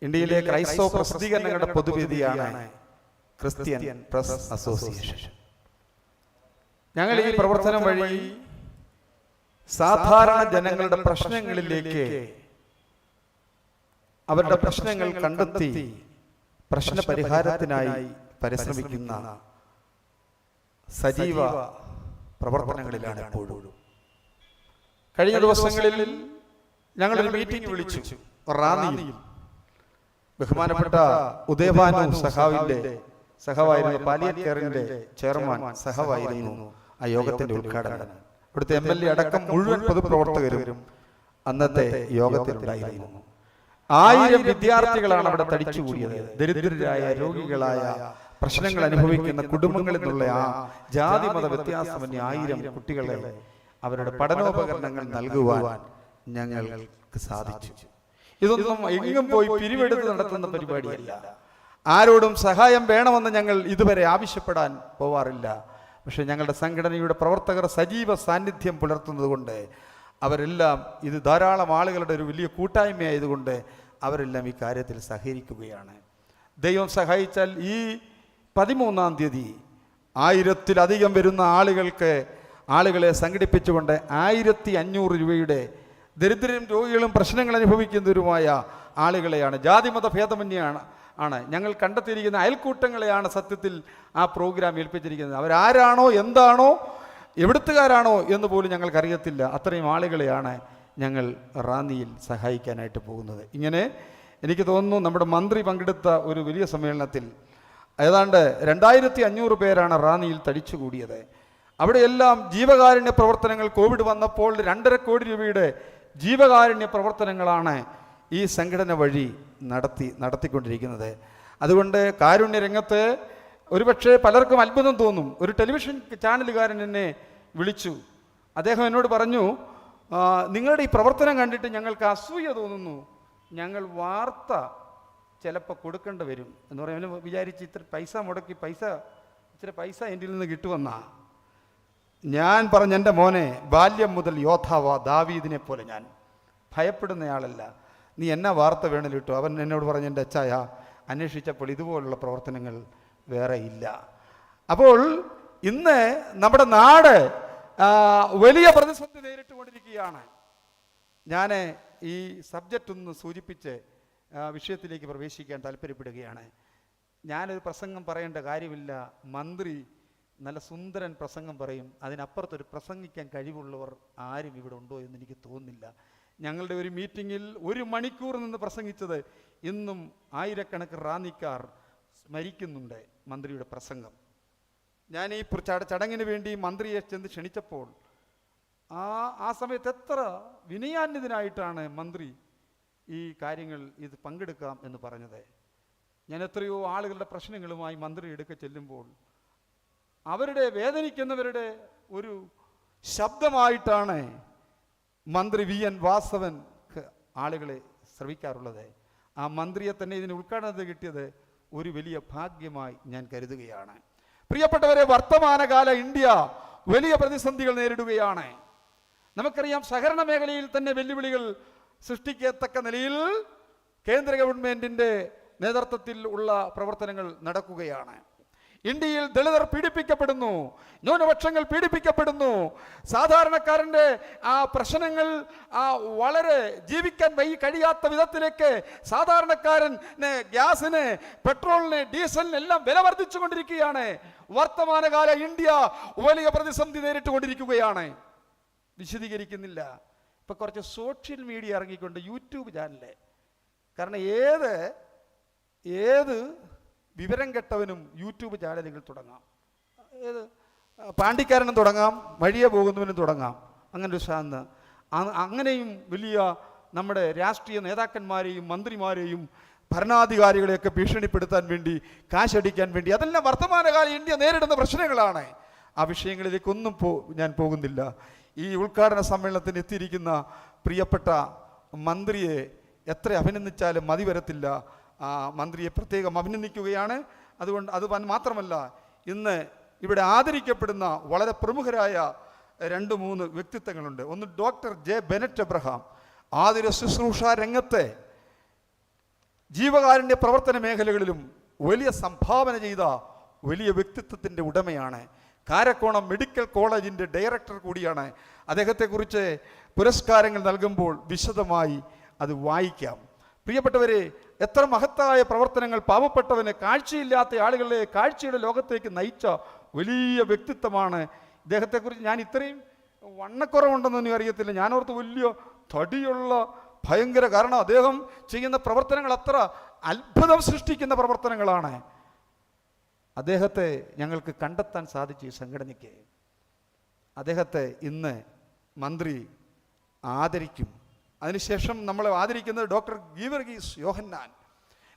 ഇന്ത്യയിലെ ക്രൈസ്തവ പ്രസിദ്ധീകരണങ്ങളുടെ പൊതുവേദിയാണ് Christian press association. ഞങ്ങൾ ഈ പ്രവർത്തനം വഴി സാധാരണ ജനങ്ങളുടെ പ്രശ്നങ്ങളിലേക്ക് അവരുടെ പ്രശ്നങ്ങൾ കണ്ടെത്തി പ്രശ്ന പരിഹാരത്തിനായി പരിശ്രമിക്കുന്ന സജീവ പ്രവർത്തനങ്ങളിലാണ് എപ്പോഴും. കഴിഞ്ഞ ദിവസങ്ങളിൽ ഞങ്ങളൊരു മീറ്റിംഗ് വിളിച്ചു റാന്നിയിൽ. ബഹുമാനപ്പെട്ട ഉദയഭാനു സഹവായിരുന്നു, പാലിയറ്റ് കെയറിന്റെ ചെയർമാൻ സഹവായിരുന്നു ആ യോഗത്തിന്റെ ഉദ്ഘാടനം. ഇവിടുത്തെ MLA അടക്കം മുഴുവൻ പൊതുപ്രവർത്തകരും അന്നത്തെ യോഗത്തിലുണ്ടായിരുന്നു. 1000 വിദ്യാർത്ഥികളാണ് അവിടെ തടിച്ചുകൂടിയത്. ദരിദ്രരായ, രോഗികളായ, പ്രശ്നങ്ങൾ അനുഭവിക്കുന്ന കുടുംബങ്ങളിൽ നിന്നുള്ള ആ ജാതി മത വ്യത്യാസമന്യേ 1000 കുട്ടികളെ അവരുടെ പഠനോപകരണങ്ങൾ നൽകുവാൻ ഞങ്ങൾക്ക് സാധിച്ചു. ഇതൊന്നും എങ്ങും പോയി പിരിവെടുത്ത് നടത്തുന്ന പരിപാടിയല്ല. ആരോടും സഹായം വേണമെന്ന് ഞങ്ങൾ ഇതുവരെ ആവശ്യപ്പെടാൻ പോവാറില്ല. പക്ഷെ ഞങ്ങളുടെ സംഘടനയുടെ പ്രവർത്തകർ സജീവ സാന്നിധ്യം പുലർത്തുന്നത് കൊണ്ട് അവരെല്ലാം, ഇത് ധാരാളം ആളുകളുടെ ഒരു വലിയ കൂട്ടായ്മയായതുകൊണ്ട് അവരെല്ലാം ഈ കാര്യത്തിൽ സഹകരിക്കുകയാണ്. ദൈവം സഹായിച്ചാൽ ഈ 13-ാം തീയതി 1000-ത്തിലധികം വരുന്ന ആളുകളെ സംഘടിപ്പിച്ചുകൊണ്ട് 1500 രൂപയുടെ ദരിദ്രരും രോഗികളും പ്രശ്നങ്ങൾ അനുഭവിക്കുന്നവരുമായ ആളുകളെയാണ്, ജാതിമത ഭേദമന്യാണ് ഞങ്ങൾ കണ്ടെത്തിയിരിക്കുന്ന അയൽക്കൂട്ടങ്ങളെയാണ് സത്യത്തിൽ ആ പ്രോഗ്രാം ഏൽപ്പിച്ചിരിക്കുന്നത്. അവരാരാണോ, എന്താണോ, എവിടുത്തുകാരാണോ എന്ന് പോലും ഞങ്ങൾക്കറിയത്തില്ല. അത്രയും ആളുകളെയാണ് ഞങ്ങൾ റാന്നിയിൽ സഹായിക്കാനായിട്ട് പോകുന്നത്. ഇങ്ങനെ എനിക്ക് തോന്നുന്നു നമ്മുടെ മന്ത്രി പങ്കെടുത്ത ഒരു വലിയ സമ്മേളനത്തിൽ ഏതാണ്ട് 2500 പേരാണ് റാന്നിയിൽ തടിച്ചുകൂടിയത്. അവിടെയെല്ലാം ജീവകാരുണ്യ പ്രവർത്തനങ്ങൾ, കോവിഡ് വന്നപ്പോൾ 2.5 കോടി രൂപയുടെ ജീവകാരുണ്യ പ്രവർത്തനങ്ങളാണ് ഈ സംഘടന വഴി നടത്തിക്കൊണ്ടിരിക്കുന്നത്. അതുകൊണ്ട് കാരുണ്യ രംഗത്ത് ഒരുപക്ഷെ പലർക്കും അത്ഭുതം തോന്നും. ഒരു ടെലിവിഷൻ ചാനലുകാരൻ എന്നെ വിളിച്ചു. അദ്ദേഹം എന്നോട് പറഞ്ഞു, നിങ്ങളുടെ ഈ പ്രവർത്തനം കണ്ടിട്ട് ഞങ്ങൾക്ക് അസൂയ തോന്നുന്നു, ഞങ്ങൾ വാർത്ത ചിലപ്പോൾ കൊടുക്കേണ്ടി വരും എന്ന് പറയാൻ വിചാരിച്ച് ഇത്ര പൈസ മുടക്കി ഇച്ചിരി പൈസ എൻ്റെ നിന്ന് കിട്ടുമെന്നാ. ഞാൻ പറഞ്ഞ എൻ്റെ മോനെ, ബാല്യം മുതൽ യോദ്ധാവാ, ദാവീദിനെ പോലെ ഞാൻ ഭയപ്പെടുന്നയാളല്ല, നീ എന്നാ വാർത്ത വേണമെങ്കിലും ഇട്ടു. അവൻ എന്നോട് പറഞ്ഞ, എൻ്റെ അച്ചായ അന്വേഷിച്ചപ്പോൾ ഇതുപോലുള്ള പ്രവർത്തനങ്ങൾ വേറെ ഇല്ല. അപ്പോൾ ഇന്ന് നമ്മുടെ നാട് വലിയ പ്രതിസന്ധി നേരിട്ടുകൊണ്ടിരിക്കുകയാണ്. ഞാൻ ഈ സബ്ജക്റ്റ് ഒന്ന് സൂചിപ്പിച്ച് വിഷയത്തിലേക്ക് പ്രവേശിക്കാൻ താല്പര്യപ്പെടുകയാണ്. ഞാനൊരു പ്രസംഗം പറയേണ്ട കാര്യമില്ല. മന്ത്രി നല്ല സുന്ദരൻ പ്രസംഗം പറയും. അതിനപ്പുറത്തൊരു പ്രസംഗിക്കാൻ കഴിവുള്ളവർ ആരും ഇവിടെ ഉണ്ടോ എന്ന് എനിക്ക് തോന്നുന്നില്ല. ഞങ്ങളുടെ ഒരു മീറ്റിങ്ങിൽ 1 മണിക്കൂർ നിന്ന് പ്രസംഗിച്ചത് ഇന്നും ആയിരക്കണക്കിന് റാന്നിക്കാർ സ്മരിക്കുന്നുണ്ട് മന്ത്രിയുടെ പ്രസംഗം. ഞാൻ ഈ ചടങ്ങിന് വേണ്ടി മന്ത്രിയെ ചെന്ന് ക്ഷണിച്ചപ്പോൾ ആ സമയത്ത് എത്ര വിനയാന്വിതനായിട്ടാണ് മന്ത്രി ഈ കാര്യങ്ങൾ ഇത് പങ്കെടുക്കാം എന്ന് പറഞ്ഞത്. ഞാൻ എത്രയോ ആളുകളുടെ പ്രശ്നങ്ങളുമായി മന്ത്രി എടുക്ക ചെല്ലുമ്പോൾ അവരുടെ വേദനിക്കുന്നവരുടെ ഒരു ശബ്ദമായിട്ടാണ് മന്ത്രി VN വാസവൻ ആളുകളെ ശ്രവിക്കാറുള്ളത്. ആ മന്ത്രിയെ തന്നെ ഇതിന് ഉദ്ഘാടനത്തിൽ കിട്ടിയത് ഒരു വലിയ ഭാഗ്യമായി ഞാൻ കരുതുകയാണ്. പ്രിയപ്പെട്ടവരെ, വർത്തമാനകാല ഇന്ത്യ വലിയ പ്രതിസന്ധികൾ നേരിടുകയാണ്. നമുക്കറിയാം, സഹകരണ മേഖലയിൽ തന്നെ വെല്ലുവിളികൾ സൃഷ്ടിക്കത്തക്ക നിലയിൽ കേന്ദ്ര ഗവൺമെന്റിന്റെ നേതൃത്വത്തിൽ ഉള്ള പ്രവർത്തനങ്ങൾ നടക്കുകയാണ്. ഇന്ത്യയിൽ ദളിതർ പീഡിപ്പിക്കപ്പെടുന്നു, ന്യൂനപക്ഷങ്ങൾ പീഡിപ്പിക്കപ്പെടുന്നു. സാധാരണക്കാരൻ്റെ ആ പ്രശ്നങ്ങൾ വളരെ ജീവിക്കാൻ കഴിയാത്ത വിധത്തിലേക്ക് സാധാരണക്കാരന് ഗ്യാസിന്, പെട്രോളിന്, ഡീസലിന് എല്ലാം വില വർദ്ധിച്ചുകൊണ്ടിരിക്കുകയാണ്. വർത്തമാനകാല ഇന്ത്യ വലിയ പ്രതിസന്ധി നേരിട്ടുകൊണ്ടിരിക്കുകയാണ്. വിശദീകരിക്കുന്നില്ല. ഇപ്പൊ കുറച്ച് സോഷ്യൽ മീഡിയ ഇറങ്ങിക്കൊണ്ട് യൂട്യൂബ് ചാനല്, കാരണം ഏത് വിവരം കെട്ടവനും യൂട്യൂബ് ചാനലുകൾ തുടങ്ങാം. ഏത് പാണ്ടിക്കാരനും തുടങ്ങാം, വഴിയെ പോകുന്നവനും തുടങ്ങാം. അങ്ങനൊരു ശാന്ത. അങ്ങനെയും വലിയ നമ്മുടെ രാഷ്ട്രീയ നേതാക്കന്മാരെയും മന്ത്രിമാരെയും ഭരണാധികാരികളെയൊക്കെ ഭീഷണിപ്പെടുത്താൻ വേണ്ടി, കാശടിക്കാൻ വേണ്ടി, അതെല്ലാം വർത്തമാനകാല ഇന്ത്യ നേരിടുന്ന പ്രശ്നങ്ങളാണ്. ആ വിഷയങ്ങളിലേക്കൊന്നും ഞാൻ പോകുന്നില്ല. ഈ ഉദ്ഘാടന സമ്മേളനത്തിന് എത്തിയിരിക്കുന്ന പ്രിയപ്പെട്ട മന്ത്രിയെ എത്ര അഭിനന്ദിച്ചാലും മതി വരത്തില്ല. മന്ത്രിയെ പ്രത്യേകം അഭിനന്ദിക്കുകയാണ്. അതുകൊണ്ട് അത് മാത്രമല്ല, ഇന്ന് ഇവിടെ ആദരിക്കപ്പെടുന്ന വളരെ പ്രമുഖരായ 2-3 വ്യക്തിത്വങ്ങളുണ്ട്. ഒന്ന് ഡോക്ടർ ജെ ബെനറ്റ് എബ്രഹാം. ആതുര ശുശ്രൂഷ രംഗത്തെ ജീവകാരുണ്യ പ്രവർത്തന മേഖലകളിലും വലിയ സംഭാവന ചെയ്ത വലിയ വ്യക്തിത്വത്തിൻ്റെ ഉടമയാണ്. കാരക്കോണം മെഡിക്കൽ കോളേജിൻ്റെ ഡയറക്ടർ കൂടിയാണ്. അദ്ദേഹത്തെക്കുറിച്ച് പുരസ്കാരങ്ങൾ നൽകുമ്പോൾ വിശദമായി അത് വായിക്കാം. പ്രിയപ്പെട്ടവരെ, എത്ര മഹത്തായ പ്രവർത്തനങ്ങൾ, പാവപ്പെട്ടവന്, കാഴ്ചയില്ലാത്ത ആളുകളെ കാഴ്ചയുടെ ലോകത്തേക്ക് നയിച്ച വലിയ വ്യക്തിത്വമാണ് ഇദ്ദേഹത്തെക്കുറിച്ച്. ഞാൻ ഇത്രയും വണ്ണക്കുറവുണ്ടെന്നൊന്നും അറിയത്തില്ല. ഞാനോർത്ത് വലിയ തടിയുള്ള ഭയങ്കര, കാരണം അദ്ദേഹം ചെയ്യുന്ന പ്രവർത്തനങ്ങൾ അത്ര അത്ഭുതം സൃഷ്ടിക്കുന്ന പ്രവർത്തനങ്ങളാണ്. അദ്ദേഹത്തെ ഞങ്ങൾക്ക് കണ്ടെത്താൻ സാധിച്ചു. ഈ സംഘടനയ്ക്ക് അദ്ദേഹത്തെ ഇന്ന് മന്ത്രി ആദരിക്കും. അതിനുശേഷം നമ്മൾ ആദരിക്കുന്നത് ഡോക്ടർ ഗീവർഗീസ് യോഹന്നാൻ.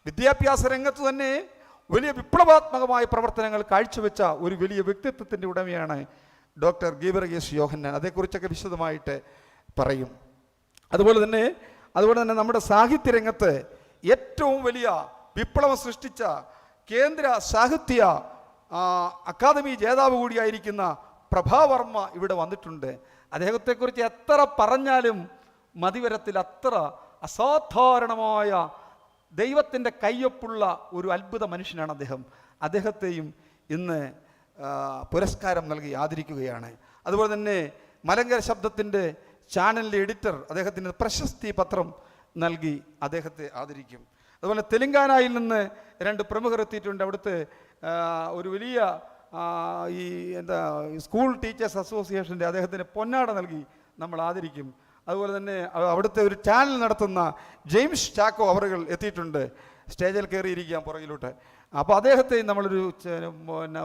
വിദ്യാഭ്യാസ രംഗത്ത് തന്നെ വലിയ വിപ്ലവാത്മകമായ പ്രവർത്തനങ്ങൾ കാഴ്ചവെച്ച ഒരു വലിയ വ്യക്തിത്വത്തിൻ്റെ ഉടമയാണ് ഡോക്ടർ ഗീവർഗീസ് യോഹന്നാൻ. അതേക്കുറിച്ചൊക്കെ വിശദമായിട്ട് പറയും. അതുപോലെ തന്നെ നമ്മുടെ സാഹിത്യരംഗത്ത് ഏറ്റവും വലിയ വിപ്ലവം സൃഷ്ടിച്ച കേന്ദ്ര സാഹിത്യ അക്കാദമി ജേതാവ് കൂടിയായിരിക്കുന്ന പ്രഭാവർമ്മ ഇവിടെ വന്നിട്ടുണ്ട്. അദ്ദേഹത്തെക്കുറിച്ച് എത്ര പറഞ്ഞാലും മതിവരത്തിൽ. അത്ര അസാധാരണമായ ദൈവത്തിൻ്റെ കയ്യൊപ്പുള്ള ഒരു അത്ഭുത മനുഷ്യനാണ് അദ്ദേഹം. അദ്ദേഹത്തെയും ഇന്ന് പുരസ്കാരം നൽകി ആദരിക്കുകയാണ്. അതുപോലെ തന്നെ മലങ്കര ശബ്ദത്തിൻ്റെ ചാനലിലെ എഡിറ്റർ അദ്ദേഹത്തിന് പ്രശസ്തി പത്രം നൽകി അദ്ദേഹത്തെ ആദരിക്കും. അതുപോലെ തെലങ്കാനയിൽ നിന്ന് 2 പ്രമുഖർ എത്തിയിട്ടുണ്ട്. അവിടുത്തെ ഒരു വലിയ സ്കൂൾ ടീച്ചേഴ്സ് അസോസിയേഷൻ്റെ അദ്ദേഹത്തിന് പൊന്നാട നൽകി നമ്മൾ ആദരിക്കും. അതുപോലെ തന്നെ അവിടുത്തെ ഒരു ചാനൽ നടത്തുന്ന ജെയിംസ് ചാക്കോ അവറുകൾ എത്തിയിട്ടുണ്ട്. സ്റ്റേജിൽ കയറിയിരിക്കാം പുറകിലോട്ട്. അപ്പോൾ അദ്ദേഹത്തെ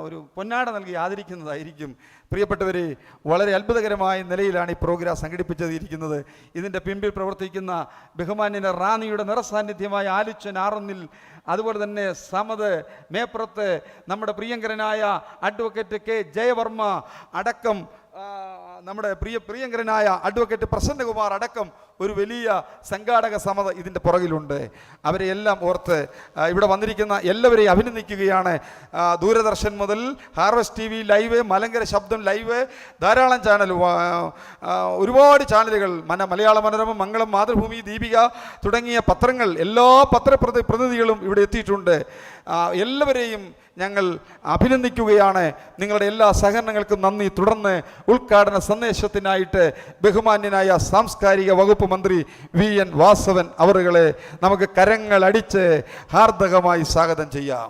ഒരു പൊന്നാട നൽകി ആദരിക്കുന്നതായിരിക്കും. പ്രിയപ്പെട്ടവരെ, വളരെ അത്ഭുതകരമായ നിലയിലാണ് ഈ പ്രോഗ്രാം സംഘടിപ്പിച്ചിരിക്കുന്നത്. ഇതിൻ്റെ പിമ്പിൽ പ്രവർത്തിക്കുന്ന ബഹുമാന്യന റാന്നിയുടെ നിറസാന്നിധ്യമായ ആലുച്ചൻ ആറുന്നിൽ, അതുപോലെ തന്നെ സമത് മേപ്പുറത്ത് നമ്മുടെ പ്രിയങ്കരനായ അഡ്വക്കേറ്റ് കെ ജയവർമ്മ അടക്കം, നമ്മുടെ പ്രിയങ്കരനായ അഡ്വക്കേറ്റ് പ്രസന്നകുമാർ അടക്കം ഒരു വലിയ സംഘാടക സമിതി ഇതിൻ്റെ പുറകിലുണ്ട്. അവരെ എല്ലാം ഓർത്ത് ഇവിടെ വന്നിരിക്കുന്ന എല്ലാവരെയും അഭിനന്ദിക്കുകയാണ്. ദൂരദർശൻ മുതൽ ഹാർവസ്റ്റ് TV ലൈവ്, മലങ്കര ശബ്ദം ലൈവ്, ധാരാളം ചാനൽ, ഒരുപാട് ചാനലുകൾ, മലയാള മനോരമ, മംഗളം, മാതൃഭൂമി, ദീപിക തുടങ്ങിയ പത്രങ്ങൾ, എല്ലാ പത്രപ്രതിനിധികളും ഇവിടെ എത്തിയിട്ടുണ്ട്. എല്ലാവരെയും ഞങ്ങൾ അഭിനന്ദിക്കുകയാണ്. നിങ്ങളുടെ എല്ലാ സഹകരണങ്ങൾക്കും നന്ദി. തുടർന്ന് ഉദ്ഘാടന സന്ദേശത്തിനായിട്ട് ബഹുമാന്യനായ സാംസ്കാരിക വകുപ്പ് മന്ത്രി VN വാസവൻ അവറുകളെ നമുക്ക് കരങ്ങളടിച്ച് ഹാർദകമായി സ്വാഗതം ചെയ്യാം.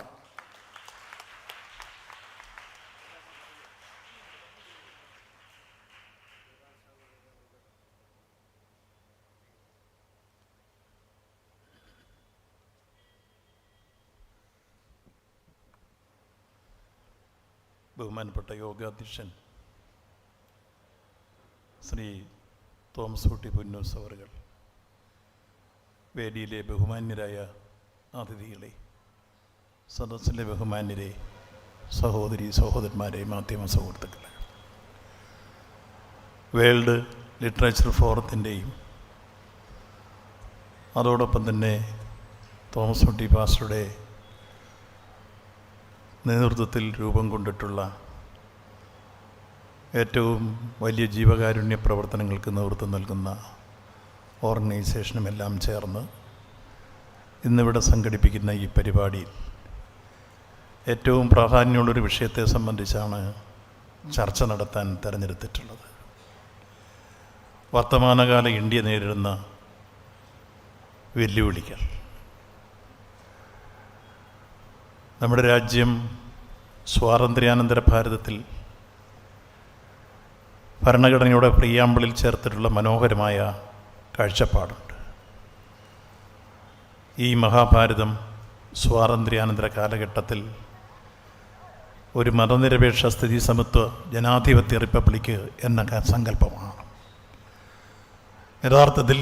ബഹുമാനപ്പെട്ട യോഗാധ്യക്ഷൻ ശ്രീ തോമസ് കുട്ടി പുന്നൂസ് അവറുകൾ, വേദിയിലെ ബഹുമാന്യരായ അതിഥികളെ, സദസ്സിലെ ബഹുമാന്യരെ, സഹോദരന്മാരെ, മാധ്യമ സുഹൃത്തുക്കളെ, വേൾഡ് ലിറ്ററേച്ചർ ഫോറത്തിൻ്റെയും അതോടൊപ്പം തന്നെ തോമസ് കുട്ടി പാസ്റ്ററുടെ നേതൃത്വത്തിൽ രൂപം കൊണ്ടിട്ടുള്ള ഏറ്റവും വലിയ ജീവകാരുണ്യ പ്രവർത്തനങ്ങൾക്ക് നേതൃത്വം നൽകുന്ന ഓർഗനൈസേഷനുമെല്ലാം ചേർന്ന് ഇന്നിവിടെ സംഘടിപ്പിക്കുന്ന ഈ പരിപാടിയിൽ ഏറ്റവും പ്രാധാന്യമുള്ളൊരു വിഷയത്തെ സംബന്ധിച്ചാണ് ചർച്ച നടത്താൻ തിരഞ്ഞെടുത്തിട്ടുള്ളത്. വർത്തമാനകാല ഇന്ത്യ നേരിടുന്ന വെല്ലുവിളികൾ. നമ്മുടെ രാജ്യം സ്വാതന്ത്ര്യാനന്തര ഭാരതത്തിൽ ഭരണഘടനയുടെ പ്രിയാമ്പിളിൽ ചേർത്തിട്ടുള്ള മനോഹരമായ കാഴ്ചപ്പാടുണ്ട്. ഈ മഹാഭാരതം സ്വാതന്ത്ര്യാനന്തര കാലഘട്ടത്തിൽ ഒരു മതനിരപേക്ഷ സ്ഥിതി സമത്വ ജനാധിപത്യ റിപ്പബ്ലിക്ക് എന്ന സങ്കല്പമാണ്. യഥാർത്ഥത്തിൽ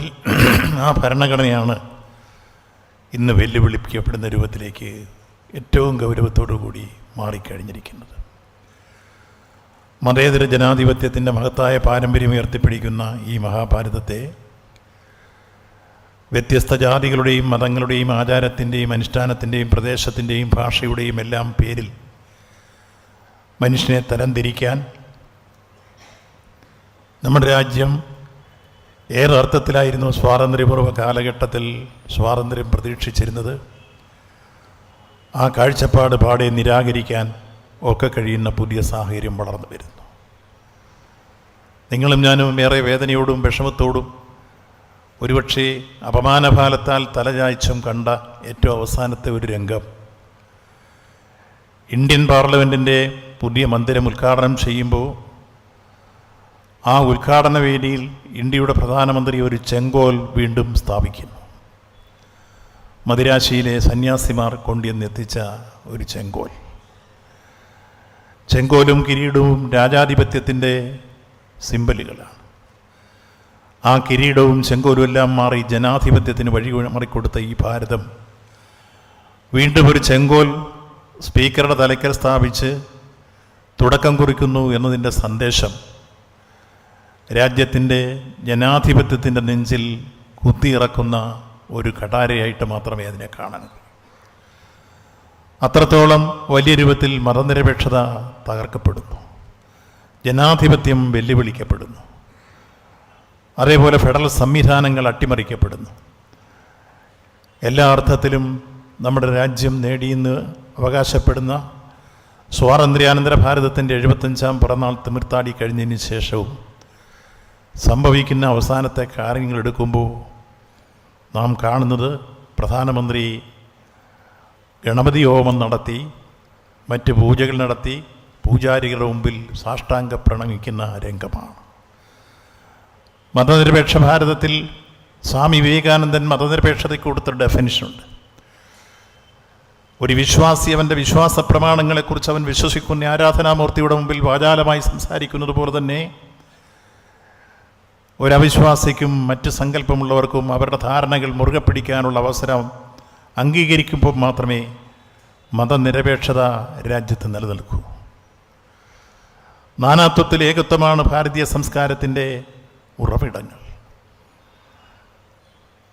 ആ ഭരണഘടനയാണ് ഇന്ന് വെല്ലുവിളിക്കപ്പെടുന്ന രൂപത്തിലേക്ക് ഏറ്റവും ഗൗരവത്തോടു കൂടി മാറിക്കഴിഞ്ഞിരിക്കുന്നത്. മതേതര ജനാധിപത്യത്തിൻ്റെ മഹത്തായ പാരമ്പര്യം ഉയർത്തിപ്പിടിക്കുന്ന ഈ മഹാഭാരതത്തെ വ്യത്യസ്ത ജാതികളുടെയും മതങ്ങളുടെയും ആചാരത്തിൻ്റെയും അനുഷ്ഠാനത്തിൻ്റെയും പ്രദേശത്തിൻ്റെയും ഭാഷയുടെയും എല്ലാം പേരിൽ മനുഷ്യനെ തരംതിരിക്കാൻ നമ്മുടെ രാജ്യം ഏറെ അർത്ഥത്തിലായിരുന്നു സ്വാതന്ത്ര്യപൂർവ്വ കാലഘട്ടത്തിൽ സ്വാതന്ത്ര്യം പ്രതീക്ഷിച്ചിരുന്നത്. ആ കാഴ്ചപ്പാട് പാടെ നിരാകരിക്കാൻ ഒക്കെ കഴിയുന്ന പുതിയ സാഹചര്യം വളർന്നു വരുന്നു. നിങ്ങളും ഞാനും ഏറെ വേദനയോടും വിഷമത്തോടും ഒരുപക്ഷെ അപമാനഭാലത്താൽ തലചായ്ച്ചും കണ്ട ഏറ്റവും അവസാനത്തെ ഒരു രംഗം, ഇന്ത്യൻ പാർലമെൻറ്റിൻ്റെ പുതിയ മന്ദിരം ഉദ്ഘാടനം ചെയ്യുമ്പോൾ ആ ഉദ്ഘാടന വേദിയിൽ ഇന്ത്യയുടെ പ്രധാനമന്ത്രി ഒരു ചെങ്കോൽ വീണ്ടും സ്ഥാപിക്കുന്നു. മദിരാശിയിലെ സന്യാസിമാർ കൊണ്ടുവന്നെത്തിച്ച ഒരു ചെങ്കോൽ. ചെങ്കോലും കിരീടവും രാജാധിപത്യത്തിൻ്റെ സിംബലുകളാണ്. ആ കിരീടവും ചെങ്കോലും എല്ലാം മാറി ജനാധിപത്യത്തിന് വഴി മാറിക്കൊടുത്ത ഈ ഭാരതം വീണ്ടും ഒരു ചെങ്കോൽ സ്പീക്കറുടെ തലയ്ക്കൽ സ്ഥാപിച്ച് തുടക്കം കുറിക്കുന്നു എന്നതിൻ്റെ സന്ദേശം രാജ്യത്തിൻ്റെ ജനാധിപത്യത്തിൻ്റെ നെഞ്ചിൽ കുത്തിയിറക്കുന്ന ഒരു കടാരയായിട്ട് മാത്രമേ അതിനെ കാണാൻ കഴിയൂ. അത്രത്തോളം വലിയ രൂപത്തിൽ മതനിരപേക്ഷത തകർക്കപ്പെടുന്നു, ജനാധിപത്യം വെല്ലുവിളിക്കപ്പെടുന്നു, അതേപോലെ ഫെഡറൽ സംവിധാനങ്ങൾ അട്ടിമറിക്കപ്പെടുന്നു. എല്ലാ അർത്ഥത്തിലും നമ്മുടെ രാജ്യം നേടിയെന്ന് അവകാശപ്പെടുന്ന സ്വാതന്ത്ര്യാനന്തര ഭാരതത്തിൻ്റെ 75-ാം പിറന്നാൾ തിമിർത്താടി കഴിഞ്ഞതിന് ശേഷവും സംഭവിക്കുന്ന അവസാനത്തെ കാര്യങ്ങൾ എടുക്കുമ്പോൾ നാം കാണുന്നത് പ്രധാനമന്ത്രി ഗണപതി ഹോമം നടത്തി, മറ്റ് പൂജകൾ നടത്തി, പൂജാരികളുടെ മുമ്പിൽ സാഷ്ടാംഗ പ്രണമിക്കുന്ന രംഗമാണ്. മതനിരപേക്ഷ ഭാരതത്തിൽ സ്വാമി വിവേകാനന്ദൻ മതനിരപേക്ഷതയ്ക്ക് കൊടുത്തൊരു ഡെഫിനിഷനുണ്ട്. ഒരു വിശ്വാസി അവൻ്റെ വിശ്വാസ പ്രമാണങ്ങളെക്കുറിച്ച് അവൻ വിശ്വസിക്കുന്ന ആരാധനാമൂർത്തിയുടെ മുമ്പിൽ വാചാലമായി സംസാരിക്കുന്നത് പോലെ തന്നെ ഒരവിശ്വാസിക്കും മറ്റ് സങ്കല്പമുള്ളവർക്കും അവരുടെ ധാരണകൾ മുറുകെ പിടിക്കാനുള്ള അവസരം അംഗീകരിക്കുമ്പോൾ മാത്രമേ മതനിരപേക്ഷത രാജ്യത്ത് നിലനിൽക്കൂ. നാനാത്വത്തിൽ ഏകത്വമാണ് ഭാരതീയ സംസ്കാരത്തിൻ്റെ ഉറവിടങ്ങൾ.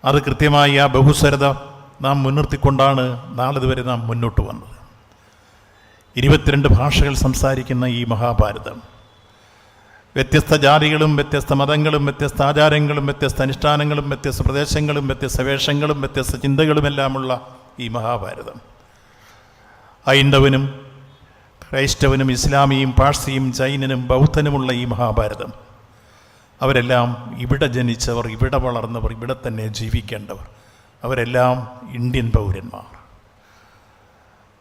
അത് കൃത്യമായി ആ ബഹുസ്വരത നാം മുൻനിർത്തിക്കൊണ്ടാണ് നാളിതുവരെ നാം മുന്നോട്ട് വന്നത്. 22 ഭാഷകൾ സംസാരിക്കുന്ന ഈ മഹാഭാരതം വ്യത്യസ്ത ജാതികളും വ്യത്യസ്ത മതങ്ങളും വ്യത്യസ്ത ആചാരങ്ങളും വ്യത്യസ്ത അനുഷ്ഠാനങ്ങളും വ്യത്യസ്ത പ്രദേശങ്ങളും വ്യത്യസ്ത വേഷങ്ങളും വ്യത്യസ്ത ചിന്തകളുമെല്ലാമുള്ള ഈ മഹാഭാരതം ഹൈന്ദവനും ക്രൈസ്തവനും ഇസ്ലാമിയും പാഴ്സിയും ജൈനനും ബൗദ്ധനുമുള്ള ഈ മഹാഭാരതം അവരെല്ലാം ഇവിടെ ജനിച്ചവർ, ഇവിടെ വളർന്നവർ, ഇവിടെ തന്നെ ജീവിക്കേണ്ടവർ, അവരെല്ലാം ഇന്ത്യൻ പൗരന്മാർ.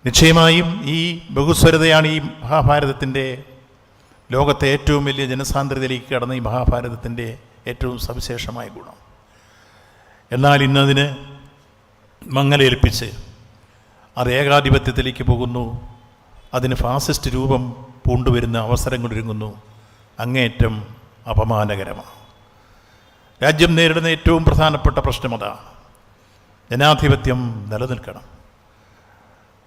നിശ്ചയമായും ഈ ബഹുസ്വരതയാണ് ഈ മഹാഭാരതത്തിൻ്റെ ലോകത്തെ ഏറ്റവും വലിയ ജനസാന്ദ്രതയിലേക്ക് കടന്ന ഈ മഹാഭാരതത്തിൻ്റെ ഏറ്റവും സവിശേഷമായ ഗുണം. എന്നാൽ ഇന്നതിന് മങ്ങലേൽപ്പിച്ച് അത് ഏകാധിപത്യത്തിലേക്ക് പോകുന്നു, അതിന് ഫാസിസ്റ്റ് രൂപം പൂണ്ടുവരുന്ന അവസരങ്ങളൊരുങ്ങുന്നു. അങ്ങേയറ്റം അപമാനകരമാണ്. രാജ്യം നേരിടുന്ന ഏറ്റവും പ്രധാനപ്പെട്ട പ്രശ്നം അതാണ്. ജനാധിപത്യം നിലനിൽക്കണം.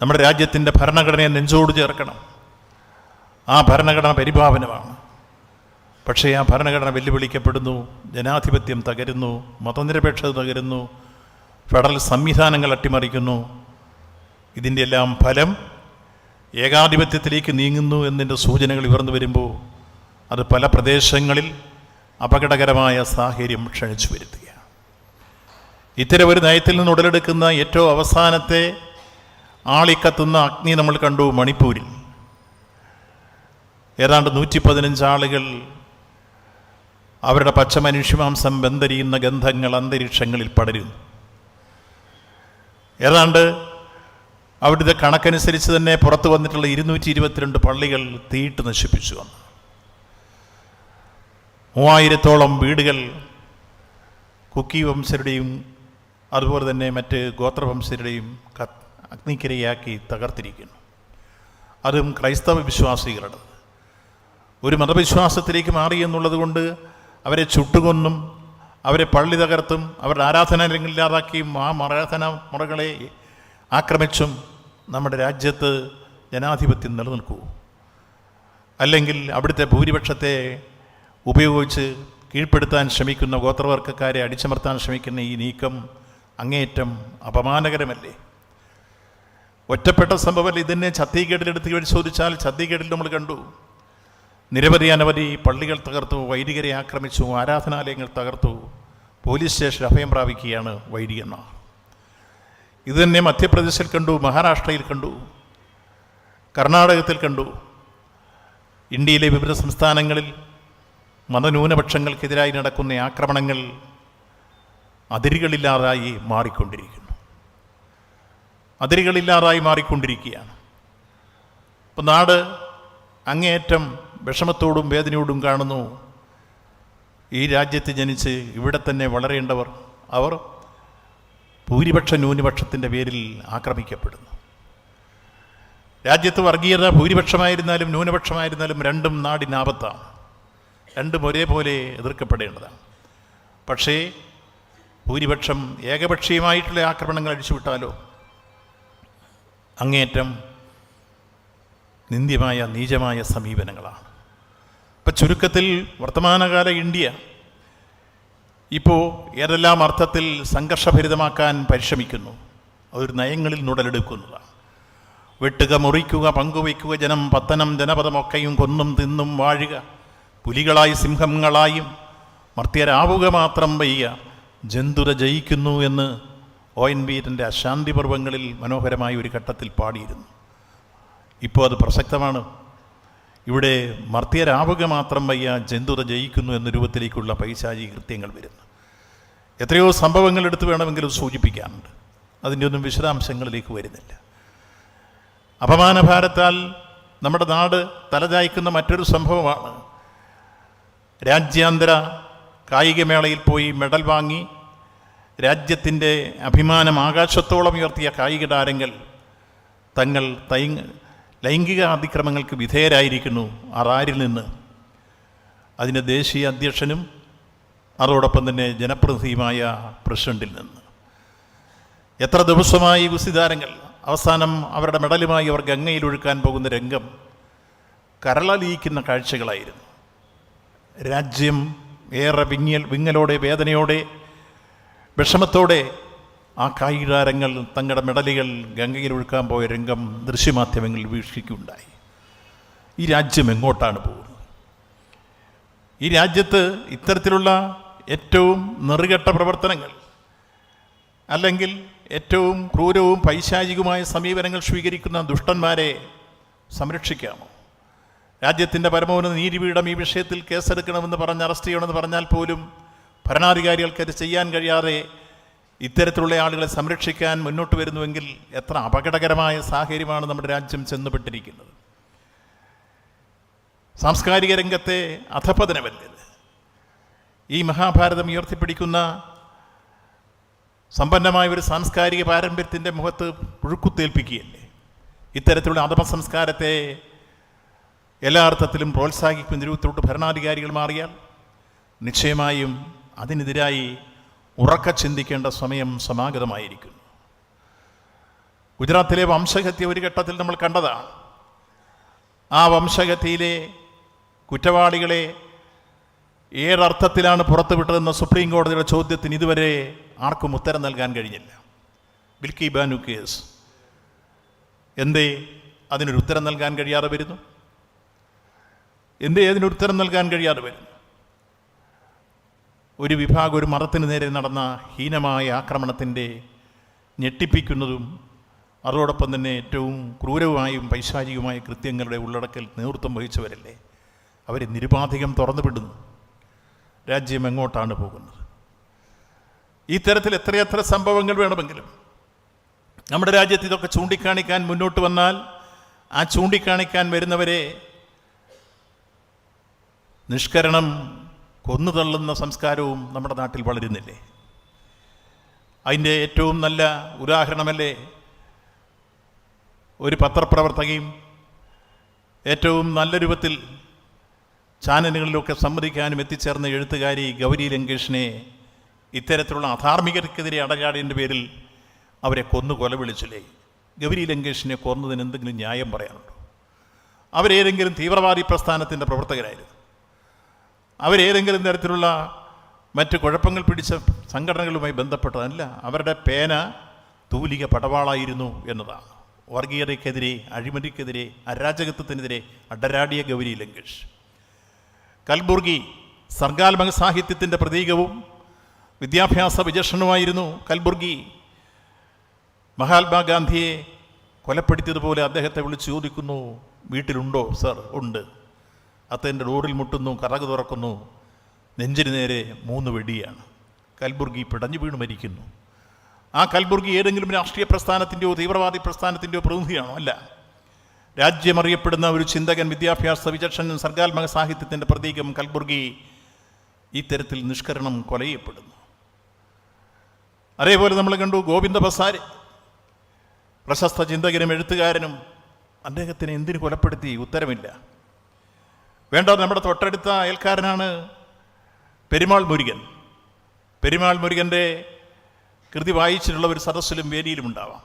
നമ്മുടെ രാജ്യത്തിൻ്റെ ഭരണഘടനയെ നെഞ്ചോട് ചേർക്കണം. ആ ഭരണഘടന പരിപാവനമാണ്. പക്ഷേ ആ ഭരണഘടന വെല്ലുവിളിക്കപ്പെടുന്നു, ജനാധിപത്യം തകരുന്നു, മതനിരപേക്ഷത തകരുന്നു, ഫെഡറൽ സംവിധാനങ്ങൾ അട്ടിമറിക്കുന്നു. ഇതിൻ്റെ എല്ലാം ഫലം ഏകാധിപത്യത്തിലേക്ക് നീങ്ങുന്നു എന്നതിൻ്റെ സൂചനകൾ ഉയർന്നു വരുമ്പോൾ അത് പല പ്രദേശങ്ങളിൽ അപകടകരമായ സാഹചര്യം ക്ഷണിച്ചു വരുത്തുകയാണ്. ഇത്തരം ഒരു നയത്തിൽ നിന്ന് ഉടലെടുക്കുന്ന ഏറ്റവും അവസാനത്തെ ആളിക്കത്തുന്ന അഗ്നി നമ്മൾ കണ്ടു മണിപ്പൂരിൽ. ഏതാണ്ട് 115 ആളുകൾ അവരുടെ പച്ചമനുഷ്യമാംസം വെന്തരിയുന്ന ഗന്ധങ്ങൾ അന്തരീക്ഷങ്ങളിൽ പടരുന്നു. ഏതാണ്ട് അവിടുത്തെ കണക്കനുസരിച്ച് തന്നെ പുറത്തു വന്നിട്ടുള്ള 222 പള്ളികൾ തീയിട്ട് നശിപ്പിച്ചു വന്നു. 3000-ഓളം വീടുകൾ കുക്കി വംശരുടെയും അതുപോലെ തന്നെ മറ്റ് ഗോത്രവംശരുടെയും അഗ്നിക്കിരയാക്കി തകർത്തിരിക്കുന്നു. അതും ക്രൈസ്തവ വിശ്വാസികളുടെ ഒരു മതവിശ്വാസത്തിലേക്ക് മാറി എന്നുള്ളത് കൊണ്ട് അവരെ ചുട്ടുകൊന്നും അവരെ പള്ളി തകർത്തും അവരുടെ ആരാധനാലയങ്ങളില്ലാതാക്കിയും ആ ആരാധനാ മുറകളെ ആക്രമിച്ചും നമ്മുടെ രാജ്യത്ത് ജനാധിപത്യം നിലനിൽക്കൂ? അല്ലെങ്കിൽ അവിടുത്തെ ഭൂരിപക്ഷത്തെ ഉപയോഗിച്ച് കീഴ്പ്പെടുത്താൻ ശ്രമിക്കുന്ന ഗോത്രവർഗക്കാരെ അടിച്ചമർത്താൻ ശ്രമിക്കുന്ന ഈ നീക്കം അങ്ങേയറ്റം അപമാനകരമല്ലേ? ഒറ്റപ്പെട്ട സംഭവമല്ല. ഇതിനെ ഛത്തീഗഡിലെടുത്ത് പരിശോധിച്ചാൽ ഛത്തീഗഡിൽ നമ്മൾ കണ്ടു നിരവധി അനവധി പള്ളികൾ തകർത്തു, വൈദികരെ ആക്രമിച്ചു, ആരാധനാലയങ്ങൾ തകർത്തു, പോലീസ് സ്റ്റേഷൻ അഭയം പ്രാപിക്കുകയാണ് വൈദികന്മാർ. ഇതുതന്നെ മധ്യപ്രദേശിൽ കണ്ടു, മഹാരാഷ്ട്രയിൽ കണ്ടു, കർണാടകത്തിൽ കണ്ടു. ഇന്ത്യയിലെ വിവിധ സംസ്ഥാനങ്ങളിൽ മതന്യൂനപക്ഷങ്ങൾക്കെതിരായി നടക്കുന്ന ആക്രമണങ്ങൾ അതിരുകളില്ലാതായി മാറിക്കൊണ്ടിരിക്കുകയാണ്. ഇപ്പം നാട് അങ്ങേയറ്റം വിഷമത്തോടും വേദനയോടും കാണുന്നു. ഈ രാജ്യത്ത് ജനിച്ച് ഇവിടെ തന്നെ വളരേണ്ടവർ അവർ ഭൂരിപക്ഷ ന്യൂനപക്ഷത്തിൻ്റെ പേരിൽ ആക്രമിക്കപ്പെടുന്നു. രാജ്യത്ത് വർഗീയത ഭൂരിപക്ഷമായിരുന്നാലും ന്യൂനപക്ഷമായിരുന്നാലും രണ്ടും നാടിനാപത്താണ്. രണ്ടും ഒരേപോലെ എതിർക്കപ്പെടേണ്ടതാണ്. പക്ഷേ ഭൂരിപക്ഷം ഏകപക്ഷീയമായിട്ടുള്ള ആക്രമണങ്ങൾ അഴിച്ചുവിട്ടാലോ അങ്ങേയറ്റം നിന്ദ്യമായ നീചമായ സമീപനങ്ങളാണ്. ഇപ്പം ചുരുക്കത്തിൽ വർത്തമാനകാല ഇന്ത്യ ഇപ്പോൾ ഏതെല്ലാം അർത്ഥത്തിൽ സംഘർഷഭരിതമാക്കാൻ പരിശ്രമിക്കുന്നു, അതൊരു നയങ്ങളിൽ നുടലെടുക്കുന്നതാണ്. വെട്ടുക, മുറിക്കുക, പങ്കുവയ്ക്കുക, ജനം പത്തനം ജനപദമൊക്കെയും കൊന്നും തിന്നും വാഴുക, പുലികളായി സിംഹങ്ങളായും മർത്യരാവുക മാത്രം വയ്യ, ജന്തുത ജയിക്കുന്നു എന്ന് ONV തൻ്റെ അശാന്തി പർവ്വങ്ങളിൽ മനോഹരമായ ഒരു ഘട്ടത്തിൽ പാടിയിരുന്നു. ഇപ്പോൾ അത് പ്രസക്തമാണ്. ഇവിടെ മർത്യരാവുക മാത്രം വയ്യ, ജന്തുത ജയിക്കുന്നു എന്ന രൂപത്തിലേക്കുള്ള പൈശാചിക കൃത്യങ്ങൾ വരുന്നു. എത്രയോ സംഭവങ്ങൾ എടുത്ത് വേണമെങ്കിലും സൂചിപ്പിക്കാനുണ്ട്. അതിൻ്റെ ഒന്നും വിശദാംശങ്ങളിലേക്ക് വരുന്നില്ല. അപമാനഭാരത്താൽ നമ്മുടെ നാട് തലചായ്ക്കുന്ന മറ്റൊരു സംഭവമാണ് രാജ്യാന്തര കായികമേളയിൽ പോയി മെഡൽ വാങ്ങി രാജ്യത്തിൻ്റെ അഭിമാനം ആകാശത്തോളം ഉയർത്തിയ കായിക താരങ്ങൾ തങ്ങൾ ലൈംഗിക അതിക്രമങ്ങൾക്ക് വിധേയരായിരിക്കുന്നു. ആരിൽ നിന്ന്? അതിൻ്റെ ദേശീയ അധ്യക്ഷനും അതോടൊപ്പം തന്നെ ജനപ്രതിനിധിയുമായ പ്രസിഡന്റിൽ നിന്ന്. എത്ര ദിവസമായി ഗുസ്തിതാരങ്ങൾ അവസാനം അവരുടെ മെഡലുമായി അവർ ഗംഗയിൽ ഒഴുക്കാൻ പോകുന്ന രംഗം കരളലിയിക്കുന്ന കാഴ്ചകളായിരുന്നു. രാജ്യം ഏറെ വിങ്ങലോടെ, വേദനയോടെ, വിഷമത്തോടെ ആ കായിക താരങ്ങൾ തങ്ങളുടെ മെഡലുകൾ ഗംഗയിൽ ഒഴുക്കാൻ പോയ രംഗം ദൃശ്യമാധ്യമങ്ങളിൽ വീക്ഷിക്കുകയുണ്ടായി. ഈ രാജ്യം എങ്ങോട്ടാണ് പോകുന്നത്? ഈ രാജ്യത്ത് ഇത്തരത്തിലുള്ള ഏറ്റവും നെറുകെട്ട പ്രവർത്തനങ്ങൾ അല്ലെങ്കിൽ ഏറ്റവും ക്രൂരവും പൈശാചികവുമായ സമീപനങ്ങൾ സ്വീകരിക്കുന്ന ദുഷ്ടന്മാരെ സംരക്ഷിക്കാമോ? രാജ്യത്തിൻ്റെ പരമോന്നത നീതിപീഠം ഈ വിഷയത്തിൽ കേസെടുക്കണമെന്ന് പറഞ്ഞ് അറസ്റ്റ് ചെയ്യണമെന്ന് പറഞ്ഞാൽ പോലും ഭരണാധികാരികൾക്ക് അത് ചെയ്യാൻ കഴിയാതെ ഇത്തരത്തിലുള്ള ആളുകളെ സംരക്ഷിക്കാൻ മുന്നോട്ട് വരുന്നുവെങ്കിൽ എത്ര അപകടകരമായ സാഹചര്യമാണ് നമ്മുടെ രാജ്യം ചെന്നുപെട്ടിരിക്കുന്നത്. സാംസ്കാരിക രംഗത്തെ അധപതനമല്ലേ? ഈ മഹാഭാരതം ഉയർത്തിപ്പിടിക്കുന്ന സമ്പന്നമായ ഒരു സാംസ്കാരിക പാരമ്പര്യത്തിൻ്റെ മുഖത്ത് പുഴുക്കുത്തേൽപ്പിക്കുകയല്ലേ? ഇത്തരത്തിലുള്ള അധമ സംസ്കാരത്തെ എല്ലാ അർത്ഥത്തിലും പ്രോത്സാഹിപ്പിക്കുന്ന രൂപത്തിലോട്ട് ഭരണാധികാരികൾ മാറിയാൽ നിശ്ചയമായും അതിനെതിരായി ഉറക്ക ചിന്തിക്കേണ്ട സമയം സമാഗതമായിരിക്കുന്നു. ഗുജറാത്തിലെ വംശഹത്യ ഒരു ഘട്ടത്തിൽ നമ്മൾ കണ്ടതാണ്. ആ വംശഹത്യയിലെ കുറ്റവാളികളെ ഏതർത്ഥത്തിലാണ് പുറത്തുവിട്ടതെന്ന സുപ്രീം കോടതിയുടെ ചോദ്യത്തിന് ഇതുവരെ ആർക്കും ഉത്തരം നൽകാൻ കഴിഞ്ഞില്ല. ബിൽക്കി ബാനു കേസ് എന്തേ അതിനൊരു ഉത്തരം നൽകാൻ കഴിയാതെ വരുന്നു? എന്തേ അതിനൊരു ഉത്തരം നൽകാൻ കഴിയാതെ വരുന്നു? ഒരു വിഭാഗം ഒരു മതത്തിന് നേരെ നടന്ന ഹീനമായ ആക്രമണത്തിൻ്റെ ഞെട്ടിപ്പിക്കുന്നതും അതോടൊപ്പം തന്നെ ഏറ്റവും ക്രൂരവുമായും പൈശാചികവുമായ കൃത്യങ്ങളുടെ ഉള്ളടക്കൽ നേതൃത്വം വഹിച്ചവരല്ലേ? അവരെ നിരുപാധികം തുറന്നു വിടുന്നു. രാജ്യം എങ്ങോട്ടാണ് പോകുന്നത്? ഈ തരത്തിൽ എത്രയെത്ര സംഭവങ്ങൾ വേണമെങ്കിലും നമ്മുടെ രാജ്യത്ത് ഇതൊക്കെ ചൂണ്ടിക്കാണിക്കാൻ മുന്നോട്ട് വന്നാൽ ആ ചൂണ്ടിക്കാണിക്കാൻ വരുന്നവരെ നിഷ്കരണം കൊന്നു തള്ളുന്ന സംസ്കാരവും നമ്മുടെ നാട്ടിൽ വളരുന്നില്ലേ? അതിൻ്റെ ഏറ്റവും നല്ല ഉദാഹരണമല്ലേ ഒരു പത്രപ്രവർത്തകയും ഏറ്റവും നല്ല രൂപത്തിൽ ചാനലുകളിലൊക്കെ സമ്മതിക്കാനും എത്തിച്ചേർന്ന എഴുത്തുകാരി ഗൗരി ലങ്കേഷിനെ ഇത്തരത്തിലുള്ള അധാർമികതയ്ക്കെതിരെ അടയാടിൻ്റെ പേരിൽ അവരെ കൊന്നു കൊലവിളിച്ചില്ലേ? ഗൗരി ലങ്കേഷിനെ കൊന്നതിന് എന്തെങ്കിലും ന്യായം പറയാനുണ്ടോ? അവരേതെങ്കിലും തീവ്രവാദി പ്രസ്ഥാനത്തിൻ്റെ പ്രവർത്തകരായിരുന്നു? അവരേതെങ്കിലും തരത്തിലുള്ള മറ്റ് കുഴപ്പങ്ങൾ പിടിച്ച സംഘടനകളുമായി ബന്ധപ്പെട്ടതല്ല. അവരുടെ പേന തൂലിക പടവാളായിരുന്നു എന്നതാണ്. വർഗീയതയ്ക്കെതിരെ, അഴിമതിക്കെതിരെ, അരാജകത്വത്തിനെതിരെ അടരാടിയ ഗൗരി ലങ്കേഷ്. കൽബുർഗി സർഗാത്മക സാഹിത്യത്തിൻ്റെ പ്രതീകവും വിദ്യാഭ്യാസ വിചക്ഷണവുമായിരുന്നു കൽബുർഗി. മഹാത്മാഗാന്ധിയെ കൊലപ്പെടുത്തിയതുപോലെ അദ്ദേഹത്തെ വിളിച്ച് ചോദിക്കുന്നു, വീട്ടിലുണ്ടോ സർ? ഉണ്ട്. അദ്ദേഹത്തിൻ്റെ ഡോറിൽ മുട്ടുന്നു, കറക് തുറക്കുന്നു, നെഞ്ചിന് നേരെ 3 വെടിയാണ്. കൽബുർഗി പിടഞ്ഞു വീണ് മരിക്കുന്നു. ആ കൽബുർഗി ഏതെങ്കിലും രാഷ്ട്രീയ പ്രസ്ഥാനത്തിൻ്റെയോ തീവ്രവാദി പ്രസ്ഥാനത്തിൻ്റെയോ പ്രതിനിധിയാണോ? അല്ല. രാജ്യമറിയപ്പെടുന്ന ഒരു ചിന്തകൻ, വിദ്യാഭ്യാസ വിചക്ഷണൻ, സർഗാത്മക സാഹിത്യത്തിൻ്റെ പ്രതീകം കൽബുർഗി ഇത്തരത്തിൽ നിഷ്കരണം കൊലയപ്പെടുന്നു. അതേപോലെ നമ്മൾ കണ്ടു ഗോവിന്ദ ബസാരി, പ്രശസ്ത ചിന്തകനും എഴുത്തുകാരനും. അദ്ദേഹത്തിനെ എന്തിനു കൊലപ്പെടുത്തി? ഉത്തരമില്ല. വേണ്ട, നമ്മുടെ തൊട്ടടുത്ത അയൽക്കാരനാണ് പെരുമാൾ മുരുകൻ. പെരുമാൾ മുരുകൻ്റെ കൃതി വായിച്ചിട്ടുള്ള ഒരു സദസ്സിലും വേദിയിലും ഉണ്ടാവാം.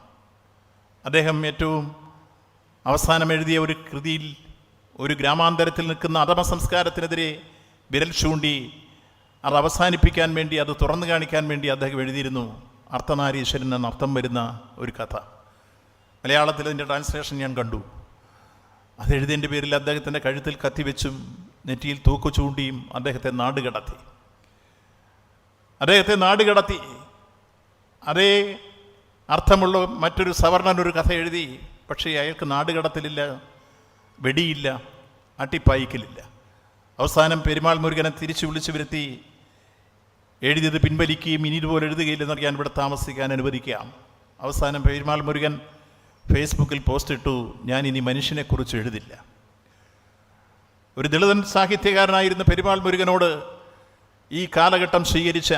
അദ്ദേഹം ഏറ്റവും അവസാനം എഴുതിയ ഒരു കൃതിയിൽ ഒരു ഗ്രാമാന്തരത്തിൽ നിൽക്കുന്ന അധമ സംസ്കാരത്തിനെതിരെ വിരൽ ചൂണ്ടി അത് അവസാനിപ്പിക്കാൻ വേണ്ടി, അത് തുറന്നു കാണിക്കാൻ വേണ്ടി അദ്ദേഹം എഴുതിയിരുന്നു അർത്ഥനാരീശ്വരൻ എന്ന അർത്ഥം വരുന്ന ഒരു കഥ. മലയാളത്തിൽ അതിൻ്റെ ട്രാൻസ്ലേഷൻ ഞാൻ കണ്ടു. അതെഴുതിയതിൻ്റെ പേരിൽ അദ്ദേഹത്തിൻ്റെ കഴുത്തിൽ കത്തിവെച്ചും നെറ്റിയിൽ തൂക്കു ചൂണ്ടിയും അദ്ദേഹത്തെ നാടുകടത്തി. അതേ അർത്ഥമുള്ള മറ്റൊരു സവർണൻ ഒരു കഥ എഴുതി. പക്ഷേ അയാൾക്ക് നാടുകടത്തലില്ല, വെടിയില്ല, അട്ടിപ്പായിക്കലില്ല. അവസാനം പെരുമാൾ മുരുകനെ തിരിച്ചു വിളിച്ചു വരുത്തി എഴുതിയത് പിൻവലിക്കുകയും ഇനി ഇതുപോലെ എഴുതുകയില്ലെന്ന് ഞാൻ ഇവിടെ താമസിക്കാൻ അനുവദിക്കാം. അവസാനം പെരുമാൾ മുരുകൻ ഫേസ്ബുക്കിൽ പോസ്റ്റ് ഇട്ടു, ഞാൻ ഇനി മനുഷ്യനെക്കുറിച്ച് എഴുതില്ല. ഒരു ദളിതൻ സാഹിത്യകാരനായിരുന്ന പെരുമാൾ മുരുകനോട് ഈ കാലഘട്ടം സ്വീകരിച്ച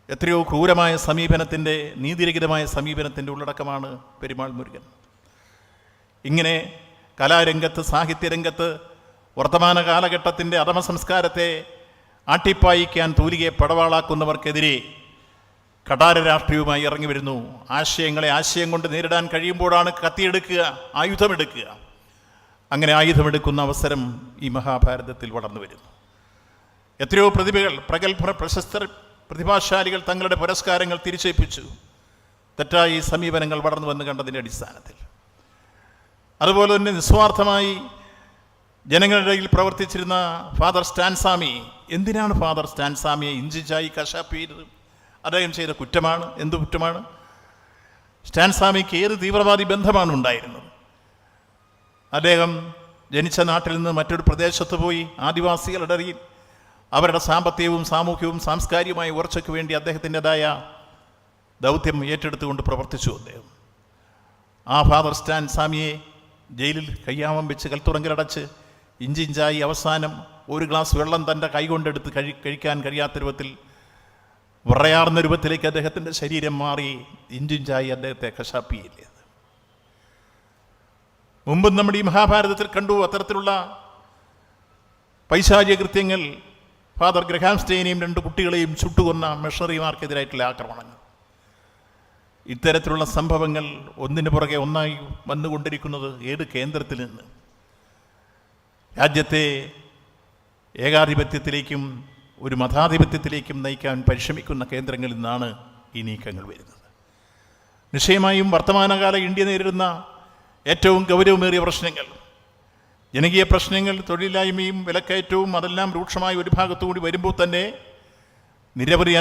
എത്രയോ ക്രൂരമായ സമീപനത്തിൻ്റെ, നീതിരഹിതമായ സമീപനത്തിൻ്റെ ഉള്ളടക്കമാണ് പെരുമാൾ മുരുകൻ. ഇങ്ങനെ കലാരംഗത്ത്, സാഹിത്യരംഗത്ത് വർത്തമാന കാലഘട്ടത്തിൻ്റെ അധമ സംസ്കാരത്തെ ആട്ടിപ്പായിക്കാൻ തൂലികയെ പടവാളാക്കുന്നവർക്കെതിരെ കഠാര രാഷ്ട്രീയവുമായി ഇറങ്ങി വരുന്നു. ആശയങ്ങളെ ആശയം കൊണ്ട് നേരിടാൻ കഴിയുമ്പോഴാണ് കത്തിയെടുക്കുക, ആയുധമെടുക്കുക. അങ്ങനെ ആയുധമെടുക്കുന്ന അവസരം ഈ മഹാഭാരതത്തിൽ വളർന്നു വരുന്നു. എത്രയോ പ്രതിഭകൾ, പ്രഗത്ഭ പ്രശസ്തർ, പ്രതിഭാശാലികൾ തങ്ങളുടെ പുരസ്കാരങ്ങൾ തിരിച്ചേൽപ്പിച്ചു, തെറ്റായി സമീപനങ്ങൾ വളർന്നു വന്ന് കണ്ടതിൻ്റെ അടിസ്ഥാനത്തിൽ. അതുപോലെ തന്നെ നിസ്വാർത്ഥമായി ജനങ്ങളുടെ ഇടയിൽ പ്രവർത്തിച്ചിരുന്ന ഫാദർ സ്റ്റാൻസാമി. എന്തിനാണ് ഫാദർ സ്റ്റാൻസാമിയെ ഇഞ്ചിഞ്ചായി കശാപ്പ് ചെയ്തത്? അദ്ദേഹം ചെയ്ത കുറ്റമാണ്. എന്ത് കുറ്റമാണ്? സ്റ്റാൻസാമിക്ക് ഏത് തീവ്രവാദി ബന്ധമാണ് ഉണ്ടായിരുന്നത്? അദ്ദേഹം ജനിച്ച നാട്ടിൽ നിന്ന് മറ്റൊരു പ്രദേശത്ത് പോയി ആദിവാസികളുടെ ഇടയിൽ അവരുടെ സാമ്പത്തികവും സാമൂഹ്യവും സാംസ്കാരികമായ ഉയർച്ചയ്ക്ക് വേണ്ടി അദ്ദേഹത്തിൻ്റെതായ ദൗത്യം ഏറ്റെടുത്തുകൊണ്ട് പ്രവർത്തിച്ചു അദ്ദേഹം. ആ ഫാദർ സ്റ്റാൻസാമിയെ ജയിലിൽ കയ്യാമം വെച്ച് കൽത്തുറങ്കിലടച്ച് ഇഞ്ചിഞ്ചായി അവസാനം ഒരു ഗ്ലാസ് വെള്ളം തൻ്റെ കൈകൊണ്ടെടുത്ത് കഴിക്കാൻ കഴിയാത്ത രൂപത്തിൽ വിറയാർന്ന രൂപത്തിലേക്ക് അദ്ദേഹത്തിൻ്റെ ശരീരം മാറി ഇഞ്ചിഞ്ചായി അദ്ദേഹത്തെ കശാപ്പിയില്ലേ. മുമ്പും നമ്മുടെ ഈ മഹാഭാരതത്തിൽ കണ്ടു അത്തരത്തിലുള്ള പൈശാചിക കൃത്യങ്ങൾ. ഫാദർ ഗ്രഹാം സ്റ്റെയിനെയും 2 കുട്ടികളെയും ചുട്ടുകൊന്ന മിഷണറിമാർക്കെതിരായിട്ടുള്ള ആക്രമണങ്ങൾ. ഇത്തരത്തിലുള്ള സംഭവങ്ങൾ ഒന്നിനു പുറകെ ഒന്നായി വന്നുകൊണ്ടിരിക്കുന്നത് ഏത് കേന്ദ്രത്തിൽ നിന്ന്? രാജ്യത്തെ ഏകാധിപത്യത്തിലേക്കും ഒരു മതാധിപത്യത്തിലേക്കും നയിക്കാൻ പരിശ്രമിക്കുന്ന കേന്ദ്രങ്ങളിൽ നിന്നാണ് ഈ നീക്കങ്ങൾ വരുന്നത്. നിശ്ചയമായും വർത്തമാനകാല ഇന്ത്യ നേരിടുന്ന ഏറ്റവും ഗൗരവമേറിയ പ്രശ്നങ്ങൾ, ജനകീയ പ്രശ്നങ്ങൾ, തൊഴിലില്ലായ്മയും വിലക്കയറ്റവും അതെല്ലാം രൂക്ഷമായ ഒരു ഭാഗത്തുകൂടി വരുമ്പോൾ തന്നെ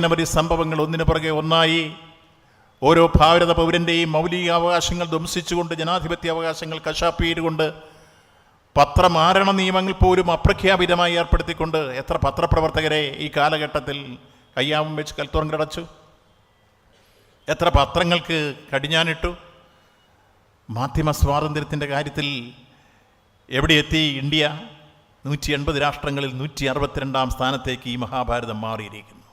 അനവധി സംഭവങ്ങൾ ഒന്നിനു പുറകെ ഒന്നായി ഓരോ ഭാരത പൗരൻ്റെയും മൗലിക അവകാശങ്ങൾ ധ്വംസിച്ചുകൊണ്ട്, ജനാധിപത്യ അവകാശങ്ങൾ കശാപ്പ് ചെയ്തുകൊണ്ട്, പത്രമാരണ നിയമങ്ങൾ പോലും അപ്രഖ്യാപിതമായി ഏർപ്പെടുത്തിക്കൊണ്ട് എത്ര പത്രപ്രവർത്തകരെ ഈ കാലഘട്ടത്തിൽ കയ്യാമം വെച്ച് കൽത്തുറങ്കിലടച്ചു? എത്ര പത്രങ്ങൾക്ക് കടിഞ്ഞാനിട്ടു? മാധ്യമ സ്വാതന്ത്ര്യത്തിൻ്റെ കാര്യത്തിൽ എവിടെ എത്തി ഇന്ത്യ? 180 രാഷ്ട്രങ്ങളിൽ 162ാം സ്ഥാനത്തേക്ക് ഈ മഹാഭാരതം മാറിയിരിക്കുന്നു.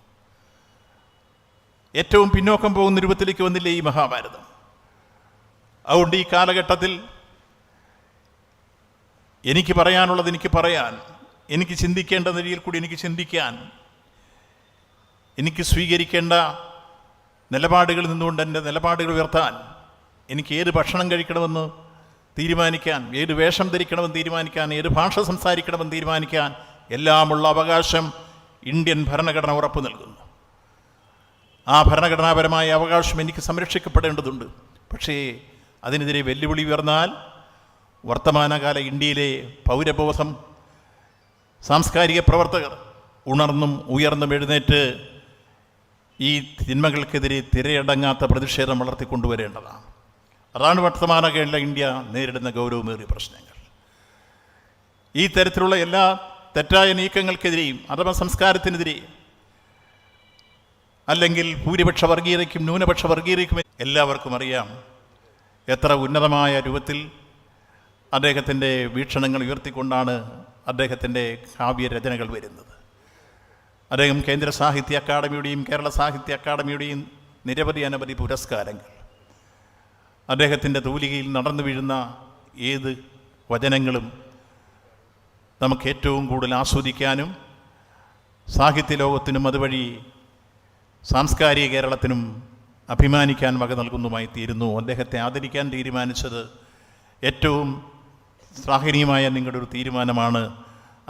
ഏറ്റവും പിന്നോക്കം പോകുന്ന രൂപത്തിലേക്ക് വന്നില്ലേ ഈ മഹാഭാരതം? അതുകൊണ്ട് ഈ കാലഘട്ടത്തിൽ എനിക്ക് പറയാനുള്ളത് എനിക്ക് പറയാൻ, എനിക്ക് ചിന്തിക്കേണ്ട നിലയിൽ കൂടി എനിക്ക് ചിന്തിക്കാൻ, എനിക്ക് സ്വീകരിക്കേണ്ട നിലപാടുകളിൽ നിന്നുകൊണ്ട് എൻ്റെ നിലപാടുകൾ ഉയർത്താൻ, എനിക്ക് ഏത് ഭക്ഷണം കഴിക്കണമെന്ന് തീരുമാനിക്കാൻ, ഏത് വേഷം ധരിക്കണമെന്ന് തീരുമാനിക്കാൻ, ഏത് ഭാഷ സംസാരിക്കണമെന്ന് തീരുമാനിക്കാൻ എല്ലാമുള്ള അവകാശം ഇന്ത്യൻ ഭരണഘടന ഉറപ്പു നൽകുന്നു. ആ ഭരണഘടനാപരമായ അവകാശം എനിക്ക് സംരക്ഷിക്കപ്പെടേണ്ടതുണ്ട്. പക്ഷേ അതിനെതിരെ വെല്ലുവിളി ഉയർന്നാൽ വർത്തമാനകാല ഇന്ത്യയിലെ പൗരബോധം സാംസ്കാരിക പ്രവർത്തകർ ഉണർന്നും ഉയർന്നും എഴുന്നേറ്റ് ഈ തിന്മകൾക്കെതിരെ തിരയടങ്ങാത്ത പ്രതിഷേധം വളർത്തിക്കൊണ്ടുവരേണ്ടതാണ്. അതാണ് വർത്തമാനകാല ഇന്ത്യ നേരിടുന്ന ഗൗരവമേറിയ പ്രശ്നങ്ങൾ. ഈ തരത്തിലുള്ള എല്ലാ തെറ്റായ നീക്കങ്ങൾക്കെതിരെയും അഥവാ സംസ്കാരത്തിനെതിരെയും അല്ലെങ്കിൽ ഭൂരിപക്ഷ വർഗീയതയ്ക്കും ന്യൂനപക്ഷ വർഗീയതയ്ക്കും എല്ലാവർക്കും അറിയാം എത്ര ഉന്നതമായ രൂപത്തിൽ അദ്ദേഹത്തിൻ്റെ വീക്ഷണങ്ങൾ ഉയർത്തിക്കൊണ്ടാണ് അദ്ദേഹത്തിൻ്റെ കാവ്യരചനകൾ വരുന്നത്. അദ്ദേഹം കേന്ദ്ര സാഹിത്യ അക്കാദമിയുടെയും കേരള സാഹിത്യ അക്കാദമിയുടെയും അനവധി പുരസ്കാരങ്ങൾ, അദ്ദേഹത്തിൻ്റെ തൂലികയിൽ നടന്നു വീഴുന്ന ഏത് വചനങ്ങളും നമുക്ക് ഏറ്റവും കൂടുതൽ ആസ്വദിക്കാനും സാഹിത്യ ലോകത്തിനും അതുവഴി സാംസ്കാരിക കേരളത്തിനും അഭിമാനിക്കാൻ വക നൽകുന്നതുമായി തീരുന്നു. അദ്ദേഹത്തെ ആദരിക്കാൻ തീരുമാനിച്ചത് ഏറ്റവും ശ്ലാഘനീയമായ നിങ്ങളുടെ ഒരു തീരുമാനമാണ്.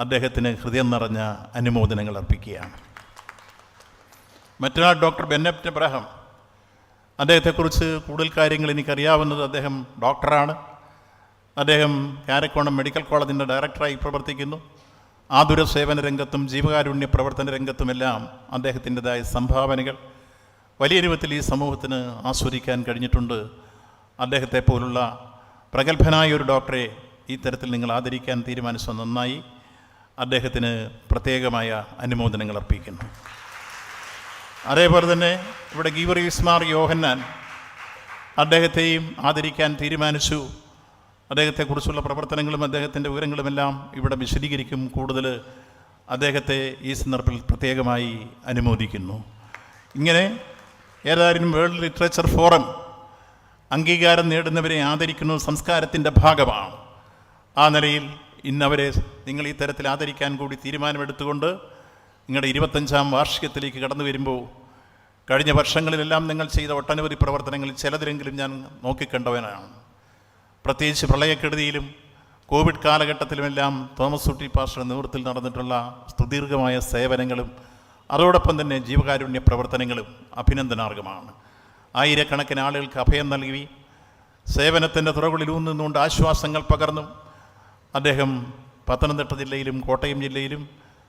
അദ്ദേഹത്തിന് ഹൃദയം നിറഞ്ഞ അനുമോദനങ്ങൾ അർപ്പിക്കുകയാണ്. മറ്റൊരാൾ ഡോക്ടർ ബെന്നറ്റ് എബ്രഹാം. അദ്ദേഹത്തെക്കുറിച്ച് കൂടുതൽ കാര്യങ്ങൾ എനിക്കറിയാവുന്നത്, അദ്ദേഹം ഡോക്ടറാണ്. അദ്ദേഹം കാരക്കോണം മെഡിക്കൽ കോളേജിൻ്റെ ഡയറക്ടറായി പ്രവർത്തിക്കുന്നു. ആതുര സേവന രംഗത്തും ജീവകാരുണ്യ പ്രവർത്തന രംഗത്തുമെല്ലാം അദ്ദേഹത്തിൻ്റെതായ സംഭാവനകൾ വലിയ രൂപത്തിൽ ഈ സമൂഹത്തിന് ആസ്വദിക്കാൻ കഴിഞ്ഞിട്ടുണ്ട്. അദ്ദേഹത്തെ പോലുള്ള പ്രഗത്ഭനായ ഒരു ഡോക്ടറെ ഈ തരത്തിൽ നിങ്ങൾ ആദരിക്കാൻ തീരുമാനിച്ചത് നന്നായി. അദ്ദേഹത്തിന് പ്രത്യേകമായ അനുമോദനങ്ങൾ അർപ്പിക്കുന്നു. അതേപോലെ തന്നെ ഇവിടെ ഗീവറീസ് മാർ യോഹന്നാൻ, അദ്ദേഹത്തെയും ആദരിക്കാൻ തീരുമാനിച്ചു. അദ്ദേഹത്തെക്കുറിച്ചുള്ള പ്രവർത്തനങ്ങളും അദ്ദേഹത്തിൻ്റെ വിവരങ്ങളുമെല്ലാം ഇവിടെ വിശദീകരിക്കും. കൂടുതൽ അദ്ദേഹത്തെ ഈ സന്ദർഭത്തിൽ പ്രത്യേകമായി അനുമോദിക്കുന്നു. ഇങ്ങനെ ഏതായാലും വേൾഡ് ലിറ്ററേച്ചർ ഫോറം അംഗീകാരം നേടുന്നവരെ ആദരിക്കുന്നത് സംസ്കാരത്തിൻ്റെ ഭാഗമാണ്. ആ നിലയിൽ ഇന്നവരെ നിങ്ങൾ ഈ തരത്തിൽ ആദരിക്കാൻ കൂടി തീരുമാനമെടുത്തുകൊണ്ട് നിങ്ങളുടെ 25ാം വാർഷികത്തിലേക്ക് കടന്നു വരുമ്പോൾ കഴിഞ്ഞ വർഷങ്ങളിലെല്ലാം നിങ്ങൾ ചെയ്ത ഒട്ടനവധി പ്രവർത്തനങ്ങളിൽ ചിലതിലെങ്കിലും ഞാൻ നോക്കിക്കണ്ടവനാണ്. പ്രത്യേകിച്ച് പ്രളയക്കെടുതിയിലും കോവിഡ് കാലഘട്ടത്തിലുമെല്ലാം തോമസ് ഊട്ടി പാസ്റ്ററുടെ നേതൃത്വത്തിൽ നടന്നിട്ടുള്ള സുദീർഘമായ സേവനങ്ങളും അതോടൊപ്പം തന്നെ ജീവകാരുണ്യ പ്രവർത്തനങ്ങളും അഭിനന്ദനാർഹമാണ്. ആയിരക്കണക്കിന് ആളുകൾക്ക് അഭയം നൽകി സേവനത്തിൻ്റെ തുറകളിൽ ഊന്നുകൊണ്ട് ആശ്വാസങ്ങൾ പകർന്നു. അദ്ദേഹം പത്തനംതിട്ട ജില്ലയിലും കോട്ടയം ജില്ലയിലും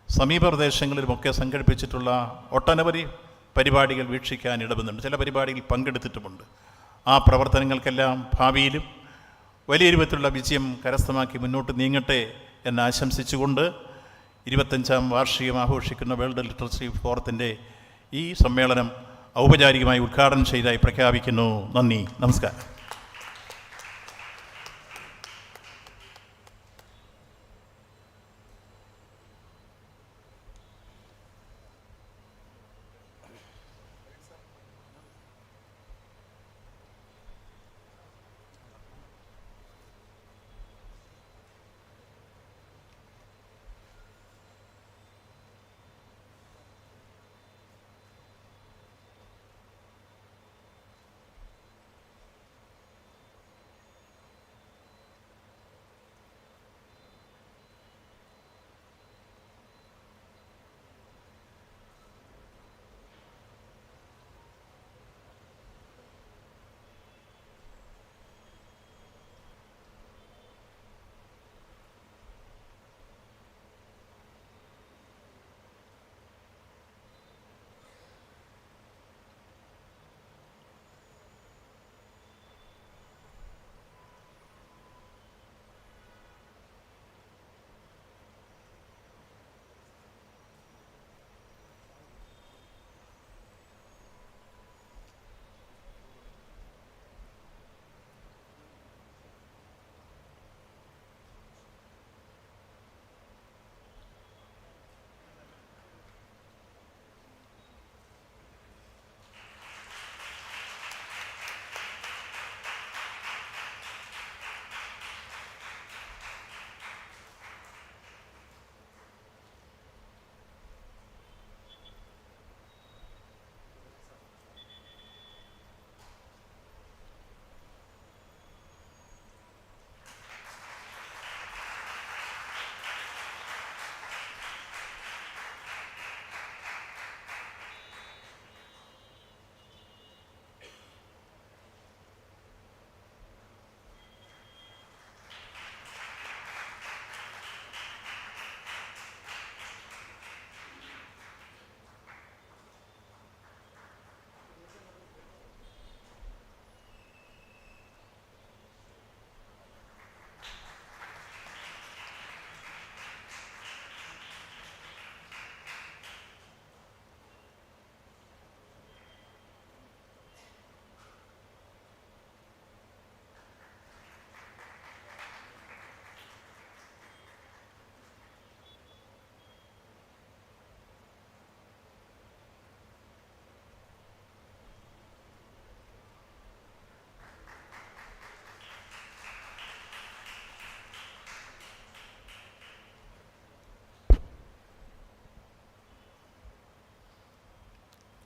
സമീപ പ്രദേശങ്ങളിലുമൊക്കെ സംഘടിപ്പിച്ചിട്ടുള്ള ഒട്ടനവധി പരിപാടികൾ വീക്ഷിക്കാൻ ഇടവരുന്നുണ്ട്. ചില പരിപാടികളിൽ പങ്കെടുത്തിട്ടുമുണ്ട്. ആ പ്രവർത്തനങ്ങൾക്കെല്ലാം ഭാവിയിലും വലിയ രൂപത്തിലുള്ള വിജയം കരസ്ഥമാക്കി മുന്നോട്ട് നീങ്ങട്ടെ എന്ന് ആശംസിച്ചുകൊണ്ട് 25ാം വാർഷികം ആഘോഷിക്കുന്ന വേൾഡ് ലിറ്ററസി ഫോറത്തിൻ്റെ ഈ സമ്മേളനം ഔപചാരികമായി ഉദ്ഘാടനം ചെയ്തതായി പ്രഖ്യാപിക്കുന്നു. നന്ദി, നമസ്കാരം.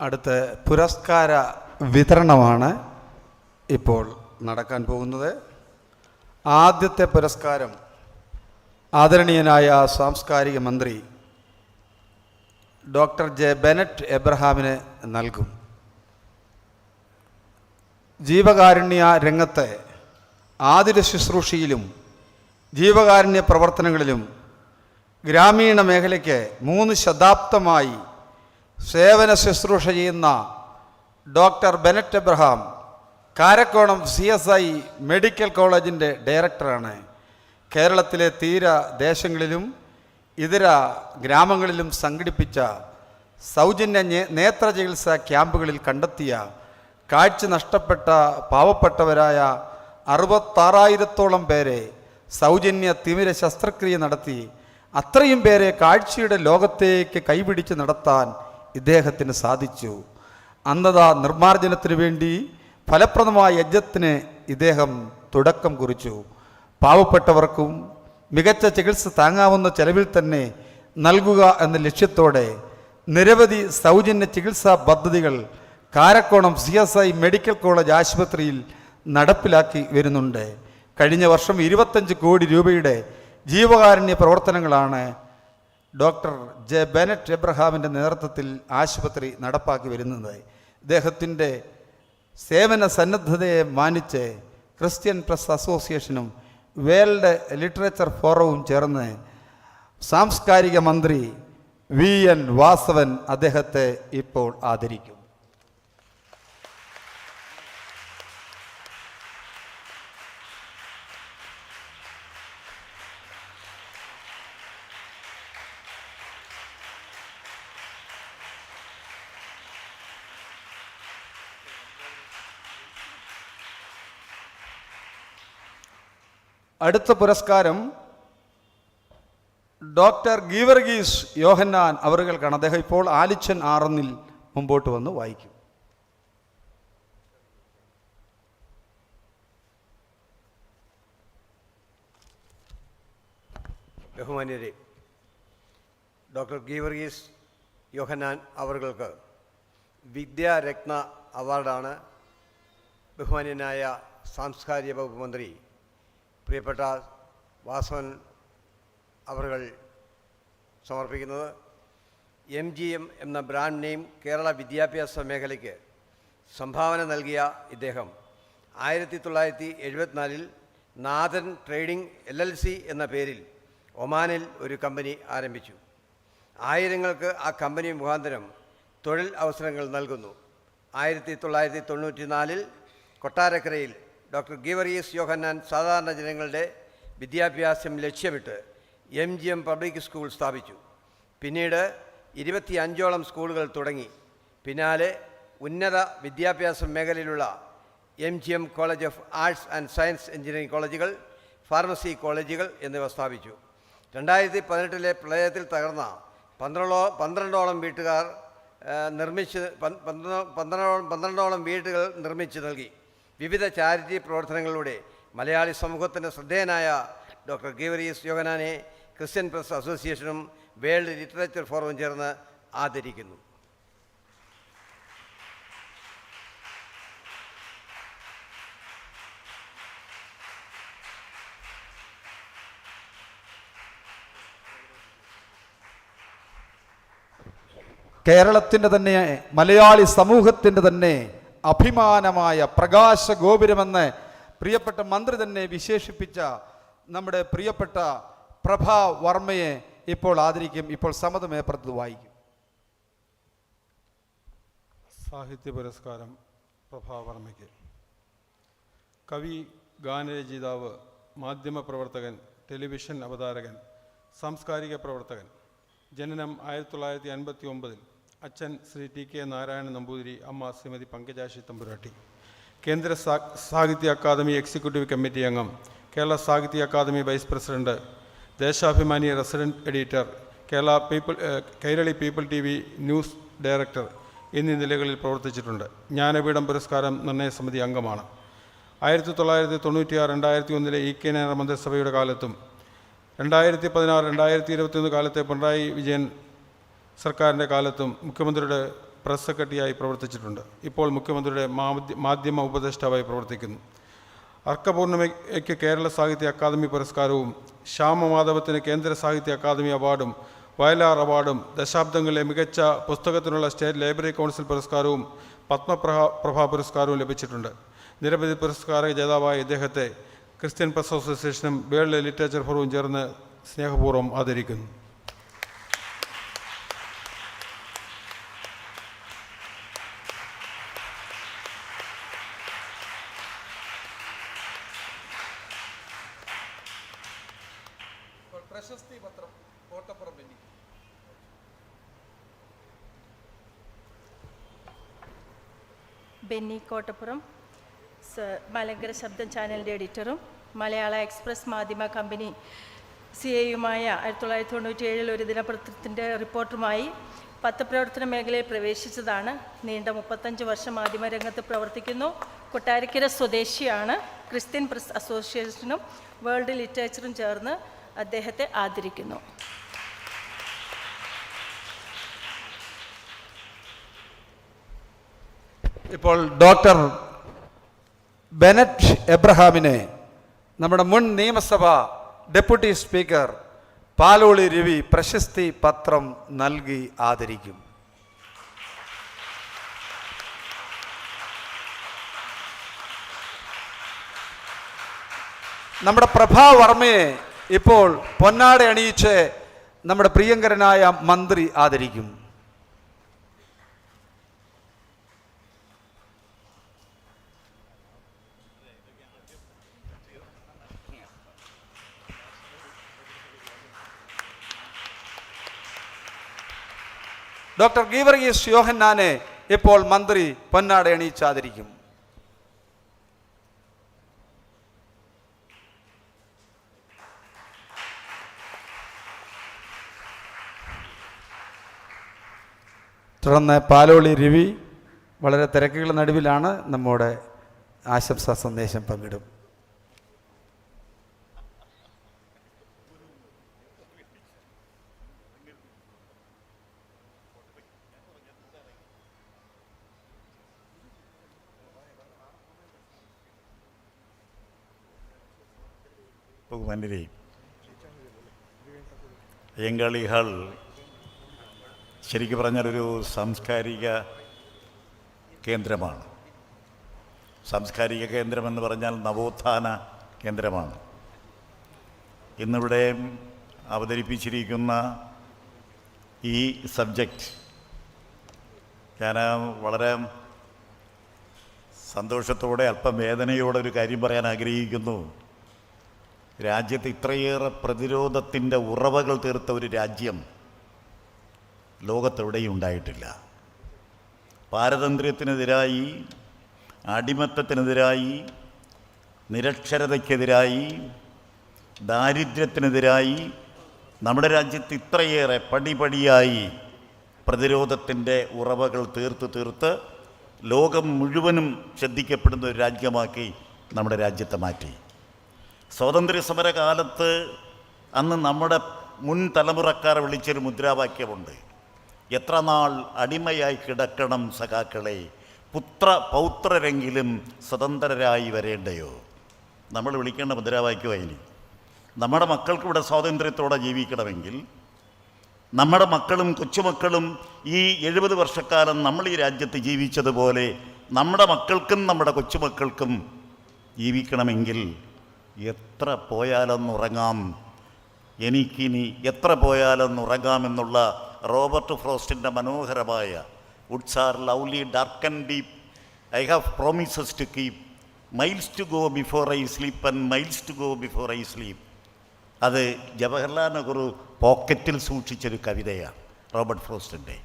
അടുത്ത പുരസ്കാര വിതരണമാണ് ഇപ്പോൾ നടക്കാൻ പോകുന്നത്. ആദ്യത്തെ പുരസ്കാരം ആദരണീയനായ സാംസ്കാരിക മന്ത്രി ഡോക്ടർ ജെ ബെനറ്റ് എബ്രഹാമിന് നൽകും. ജീവകാരുണ്യ രംഗത്തെ ആതുര ശുശ്രൂഷയിലും ജീവകാരുണ്യ പ്രവർത്തനങ്ങളിലും ഗ്രാമീണ മേഖലയ്ക്ക് 3 ശതാബ്ദമായി സേവന ശുശ്രൂഷ ചെയ്യുന്ന doctor Bennet Abraham Karakonam CSI medical കോളേജിൻ്റെ ഡയറക്ടറാണ്. കേരളത്തിലെ തീരദേശങ്ങളിലും ഇതര ഗ്രാമങ്ങളിലും സംഘടിപ്പിച്ച സൗജന്യ നേത്ര ചികിത്സാ ക്യാമ്പുകളിൽ കണ്ടെത്തിയ കാഴ്ച നഷ്ടപ്പെട്ട പാവപ്പെട്ടവരായ 66,000-ഓളം പേരെ സൗജന്യ തിമിര ശസ്ത്രക്രിയ നടത്തി അത്രയും പേരെ കാഴ്ചയുടെ ലോകത്തേക്ക് കൈപിടിച്ച് നടത്താൻ ഇദ്ദേഹത്തിന് സാധിച്ചു. അന്ധത നിർമ്മാർജ്ജനത്തിനു വേണ്ടി ഫലപ്രദമായ യജ്ഞത്തിന് ഇദ്ദേഹം തുടക്കം കുറിച്ചു. പാവപ്പെട്ടവർക്കും മികച്ച ചികിത്സ താങ്ങാവുന്ന ചെലവിൽ തന്നെ നൽകുക എന്ന ലക്ഷ്യത്തോടെ നിരവധി സൗജന്യ ചികിത്സാ പദ്ധതികൾ കാരക്കോണം CSI മെഡിക്കൽ കോളേജ് ആശുപത്രിയിൽ നടപ്പിലാക്കി വരുന്നുണ്ട്. കഴിഞ്ഞ വർഷം 25 കോടി രൂപയുടെ ജീവകാരുണ്യ പ്രവർത്തനങ്ങളാണ് ഡോക്ടർ ജെ ബെനറ്റ് എബ്രഹാമിൻ്റെ നേതൃത്വത്തിൽ ആശുപത്രി നടപ്പാക്കി വരുന്നത്. ഇദ്ദേഹത്തിൻ്റെ സേവന സന്നദ്ധതയെ മാനിച്ച് ക്രിസ്ത്യൻ പ്രസ് അസോസിയേഷനും വേൾഡ് ലിറ്ററേച്ചർ ഫോറവും ചേർന്ന് സാംസ്കാരിക മന്ത്രി VN വാസവൻ അദ്ദേഹത്തെ ഇപ്പോൾ ആദരിക്കും. അടുത്ത പുരസ്കാരം ഡോക്ടർ ഗീവർഗീസ് യോഹന്നാൻ അവറുകൾക്കാണ്. അദ്ദേഹം ഇപ്പോൾ ആലിച്ചൻ 6 മുമ്പോട്ട് വന്ന് വായിക്കും. ബഹുമാന്യരെ, ഡോക്ടർ ഗീവർഗീസ് യോഹന്നാൻ അവറുകൾക്ക് വിദ്യാരത്ന അവാർഡാണ് ബഹുമാന്യനായ സാംസ്കാരിക വകുപ്പ് മന്ത്രി പ്രിയപ്പെട്ട വാസവൻ അവറുകൾ സമർപ്പിക്കുന്നത്. MGM എന്ന ബ്രാൻഡ് നെയിം കേരള വിദ്യാഭ്യാസ മേഖലയ്ക്ക് സംഭാവന നൽകിയ ഇദ്ദേഹം 1974 നാഥൻ ട്രേഡിംഗ് LLC എന്ന പേരിൽ ഒമാനിൽ ഒരു കമ്പനി ആരംഭിച്ചു. ആയിരങ്ങൾക്ക് ആ കമ്പനി മുഖാന്തരം തൊഴിൽ അവസരങ്ങൾ നൽകുന്നു. 1994 കൊട്ടാരക്കരയിൽ ഡോക്ടർ ഗീവർഗീസ് യോഹന്നാൻ സാധാരണ ജനങ്ങളുടെ വിദ്യാഭ്യാസം ലക്ഷ്യമിട്ട് MGM പബ്ലിക് സ്കൂൾ സ്ഥാപിച്ചു. പിന്നീട് 25ഓളം സ്കൂളുകൾ തുടങ്ങി. പിന്നാലെ ഉന്നത വിദ്യാഭ്യാസ മേഖലയിലുള്ള MGM college of arts and science engineering കോളേജുകൾ, ഫാർമസി കോളേജുകൾ എന്നിവ സ്ഥാപിച്ചു. 2018 പ്രളയത്തിൽ തകർന്ന 12ഓളം വീട്ടുകാർ പന്ത്രണ്ടോളം വീടുകൾ നിർമ്മിച്ചു നൽകി. വിവിധ ചാരിറ്റി പ്രവർത്തനങ്ങളിലൂടെ മലയാളി സമൂഹത്തിൻ്റെ ശ്രദ്ധേയനായ ഡോക്ടർ ഗീവർഗീസ് യോഹന്നാനെ ക്രിസ്ത്യൻ പ്രസ് അസോസിയേഷനും വേൾഡ് ലിറ്ററേച്ചർ ഫോറവും ചേർന്ന് ആദരിക്കുന്നു. കേരളത്തിൻ്റെ തന്നെ മലയാളി സമൂഹത്തിൻ്റെ തന്നെ അഭിമാനമായ പ്രകാശ ഗോപുരമെന്ന് പ്രിയപ്പെട്ട മന്ത്രി തന്നെ വിശേഷിപ്പിച്ച നമ്മുടെ പ്രിയപ്പെട്ട പ്രഭാ വർമ്മയെ ഇപ്പോൾ ആദരിക്കും. ഇപ്പോൾ സമ്മതമേപ്പുറത്ത് വായിക്കും. സാഹിത്യ പുരസ്കാരം പ്രഭാ വർമ്മയ്ക്ക്. കവി, ഗാനരചയിതാവ്, മാധ്യമപ്രവർത്തകൻ, ടെലിവിഷൻ അവതാരകൻ, സാംസ്കാരിക പ്രവർത്തകൻ. ജനനം 1959. അച്ഛൻ ശ്രീ TK നാരായണ നമ്പൂതിരി, അമ്മ ശ്രീമതി പങ്കജാക്ഷി തമ്പുരാട്ടി. കേന്ദ്ര സാഹിത്യ അക്കാദമി എക്സിക്യൂട്ടീവ് കമ്മിറ്റി അംഗം, Kerala Sahitya Akademi vice president, Deshabhimani resident editor, Kairali people TV news director എന്നീ നിലകളിൽ പ്രവർത്തിച്ചിട്ടുണ്ട്. ജ്ഞാനപീഠം പുരസ്കാരം നിർണയ സമിതി അംഗമാണ്. 1996-2001 EK നായർ മന്ത്രിസഭയുടെ കാലത്തും 2016-2021 കാലത്തെ പിണറായി വിജയൻ സർക്കാരിൻ്റെ കാലത്തും മുഖ്യമന്ത്രിയുടെ പ്രസ് സെക്രട്ടറിയായി പ്രവർത്തിച്ചിട്ടുണ്ട്. ഇപ്പോൾ മുഖ്യമന്ത്രിയുടെ മാധ്യമ ഉപദേഷ്ടാവായി പ്രവർത്തിക്കുന്നു. അർക്കപൂർണിമയ്ക്ക് കേരള സാഹിത്യ അക്കാദമി പുരസ്കാരവും ശ്യാമമാധവത്തിന് കേന്ദ്ര സാഹിത്യ അക്കാദമി അവാർഡും വയലാർ അവാർഡും ദശാബ്ദങ്ങളിലെ മികച്ച പുസ്തകത്തിനുള്ള സ്റ്റേറ്റ് ലൈബ്രറി കൗൺസിൽ പുരസ്കാരവും പത്മപ്രഭ പുരസ്കാരവും ലഭിച്ചിട്ടുണ്ട്. നിരവധി പുരസ്കാര ജേതാവായ ഇദ്ദേഹത്തെ ക്രിസ്ത്യൻ പ്രസ് അസോസിയേഷനും വേൾഡ് ലിറ്ററേച്ചർ ഫോറവും ചേർന്ന് സ്നേഹപൂർവ്വം ആദരിക്കുന്നു. പ്രശസ്തി പത്രം കോട്ടപ്പുറം ബെന്നി. ബെന്നി കോട്ടപ്പുറം മലങ്കര ശബ്ദം ചാനലിൻ്റെ എഡിറ്ററും മലയാള എക്സ്പ്രസ് മാധ്യമ കമ്പനി CAയുമായ 1997 ഒരു ദിനപത്രത്തിൻ്റെ റിപ്പോർട്ടറുമായി പത്രപ്രവർത്തന മേഖലയിൽ പ്രവേശിച്ചതാണ്. നീണ്ട 35 വർഷം മാധ്യമരംഗത്ത് പ്രവർത്തിക്കുന്നു. കൊട്ടാരക്കര സ്വദേശിയാണ്. ക്രിസ്ത്യൻ പ്രസ് അസോസിയേഷനും വേൾഡ് ലിറ്ററേച്ചറും ചേർന്ന് അദ്ദേഹത്തെ ആദരിക്കുന്നു. ഇപ്പോൾ ഡോക്ടർ ബെനറ്റ് എബ്രഹാമിനെ നമ്മുടെ മുൻ നിയമസഭ ഡെപ്യൂട്ടി സ്പീക്കർ പാലോളി രവി പ്രശസ്തി പത്രം നൽകി ആദരിക്കും. നമ്മുടെ പ്രഭാ വർമ്മയെ ഇപ്പോൾ പൊന്നാട അണിയിച്ച് നമ്മുടെ പ്രിയങ്കരനായ മന്ത്രി ആദരിക്കും. ഡോക്ടർ ഗീവർഗീസ് യോഹന്നാനെ ഇപ്പോൾ മന്ത്രി പൊന്നാട അണിയിച്ച് ആദരിക്കും. തുടർന്ന് പാലോളി രവി വളരെ തിരക്കുകളുടെ നടുവിലാണ് നമ്മുടെ ആശംസാ സന്ദേശം പങ്കിടും. ബഹുമാന്യരേ, അയ്യങ്കാളി ഹാൾ ശരിക്കും പറഞ്ഞാലൊരു സാംസ്കാരിക കേന്ദ്രമാണ്. സാംസ്കാരിക കേന്ദ്രമെന്ന് പറഞ്ഞാൽ നവോത്ഥാന കേന്ദ്രമാണ്. ഇന്നിവിടെ അവതരിപ്പിച്ചിരിക്കുന്ന ഈ സബ്ജക്റ്റ് ഞാൻ വളരെ സന്തോഷത്തോടെ അല്പം വേദനയോടെ ഒരു കാര്യം പറയാൻ ആഗ്രഹിക്കുന്നു. രാജ്യത്ത് ഇത്രയേറെ പ്രതിരോധത്തിൻ്റെ ഉറവകൾ തീർത്ത ഒരു രാജ്യം ലോകത്തെവിടെയും ഉണ്ടായിട്ടില്ല. പാരതന്ത്ര്യത്തിനെതിരായി, അടിമത്തത്തിനെതിരായി, നിരക്ഷരതയ്ക്കെതിരായി, ദാരിദ്ര്യത്തിനെതിരായി നമ്മുടെ രാജ്യത്ത് ഇത്രയേറെ പടിപടിയായി പ്രതിരോധത്തിൻ്റെ ഉറവകൾ തീർത്ത് ലോകം മുഴുവനും ശ്രദ്ധിക്കപ്പെടുന്ന ഒരു രാജ്യമാക്കി നമ്മുടെ രാജ്യത്തെ മാറ്റി. സ്വാതന്ത്ര്യ സമര കാലത്ത് അന്ന് നമ്മുടെ മുൻ തലമുറക്കാർ വിളിച്ചൊരു മുദ്രാവാക്യമുണ്ട്: എത്ര നാൾ അടിമയായി കിടക്കണം സഖാക്കളെ, പൗത്രരെങ്കിലും സ്വതന്ത്രരായി വരേണ്ടയോ. നമ്മൾ വിളിക്കേണ്ട മുദ്രാവാക്യമായിനി. നമ്മുടെ മക്കൾക്ക് ഇവിടെ സ്വാതന്ത്ര്യത്തോടെ ജീവിക്കണമെങ്കിൽ, നമ്മുടെ മക്കളും കൊച്ചുമക്കളും ഈ 70 വർഷക്കാലം നമ്മൾ ഈ രാജ്യത്ത് ജീവിച്ചതുപോലെ നമ്മുടെ മക്കൾക്കും നമ്മുടെ കൊച്ചുമക്കൾക്കും ജീവിക്കണമെങ്കിൽ എത്ര പോയാലൊന്നുറങ്ങാം, എനിക്കിനി എത്ര പോയാലൊന്നുറങ്ങാമെന്നുള്ള റോബർട്ട് ഫ്രോസ്റ്റിൻ്റെ മനോഹരമായ woods are lovely dark and deep, I have promises to keep, miles to go before I sleep and miles to go before I sleep. അത് ജവഹർലാൽ നെഹ്റു പോക്കറ്റിൽ സൂക്ഷിച്ചൊരു കവിതയാണ് റോബർട്ട് ഫ്രോസ്റ്റിൻ്റെ.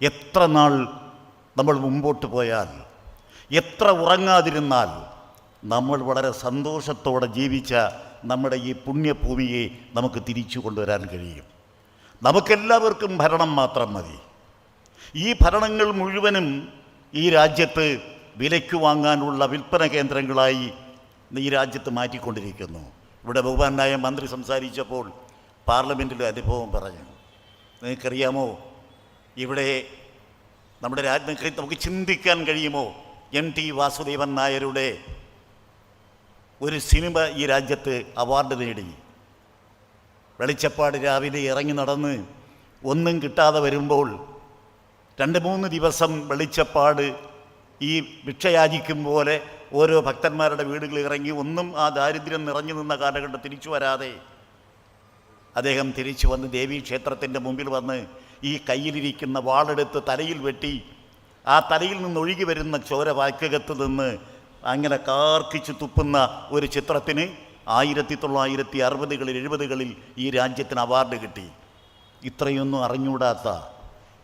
എത്ര നാൾ നമ്മൾ മുമ്പോട്ട് പോയാൽ, എത്ര ഉറങ്ങാതിരുന്നാൽ നമ്മൾ വളരെ സന്തോഷത്തോടെ ജീവിച്ച നമ്മുടെ ഈ പുണ്യഭൂമിയെ നമുക്ക് തിരിച്ചു കൊണ്ടുവരാൻ കഴിയും. നമുക്കെല്ലാവർക്കും ഭരണം മാത്രം മതി. ഈ ഭരണങ്ങൾ മുഴുവനും ഈ രാജ്യത്ത് വിലയ്ക്ക് വാങ്ങാനുള്ള വിൽപ്പന കേന്ദ്രങ്ങളായി ഈ രാജ്യത്ത് മാറ്റിക്കൊണ്ടിരിക്കുന്നു. ഇവിടെ ബഹുമാനായ മന്ത്രി സംസാരിച്ചപ്പോൾ പാർലമെൻറ്റിൽ അനുഭവം പറഞ്ഞു. നിങ്ങൾക്കറിയാമോ, ഇവിടെ നമ്മുടെ നമുക്ക് ചിന്തിക്കാൻ കഴിയുമോ? MT വാസുദേവൻ നായരുടെ ഒരു സിനിമ ഈ രാജ്യത്ത് അവാർഡ് നേടി. വെളിച്ചപ്പാട് രാവിലെ ഇറങ്ങി നടന്ന് ഒന്നും കിട്ടാതെ വരുമ്പോൾ 2-3 ദിവസം വെളിച്ചപ്പാട് ഈ ഭിക്ഷയാചിക്കും പോലെ ഓരോ ഭക്തന്മാരുടെ വീടുകളിൽ ഇറങ്ങി ഒന്നും ആ ദാരിദ്ര്യം നിറഞ്ഞു നിന്ന കാലഘട്ടം തിരിച്ചു വരാതെ അദ്ദേഹം തിരിച്ചു വന്ന് ദേവീക്ഷേത്രത്തിൻ്റെ മുമ്പിൽ വന്ന് ഈ കയ്യിലിരിക്കുന്ന വാളെടുത്ത് തലയിൽ വെട്ടി ആ തലയിൽ നിന്ന് ഒഴുകി വരുന്ന ചോര വാക്കകത്ത് നിന്ന് അങ്ങനെ കാർക്കിച്ച് തുപ്പുന്ന ഒരു ചിത്രത്തിന് 1960-കളിൽ 70-കളിൽ ഈ രാജ്യത്തിന് അവാർഡ് കിട്ടി. ഇത്രയൊന്നും അറിഞ്ഞുകൂടാത്ത,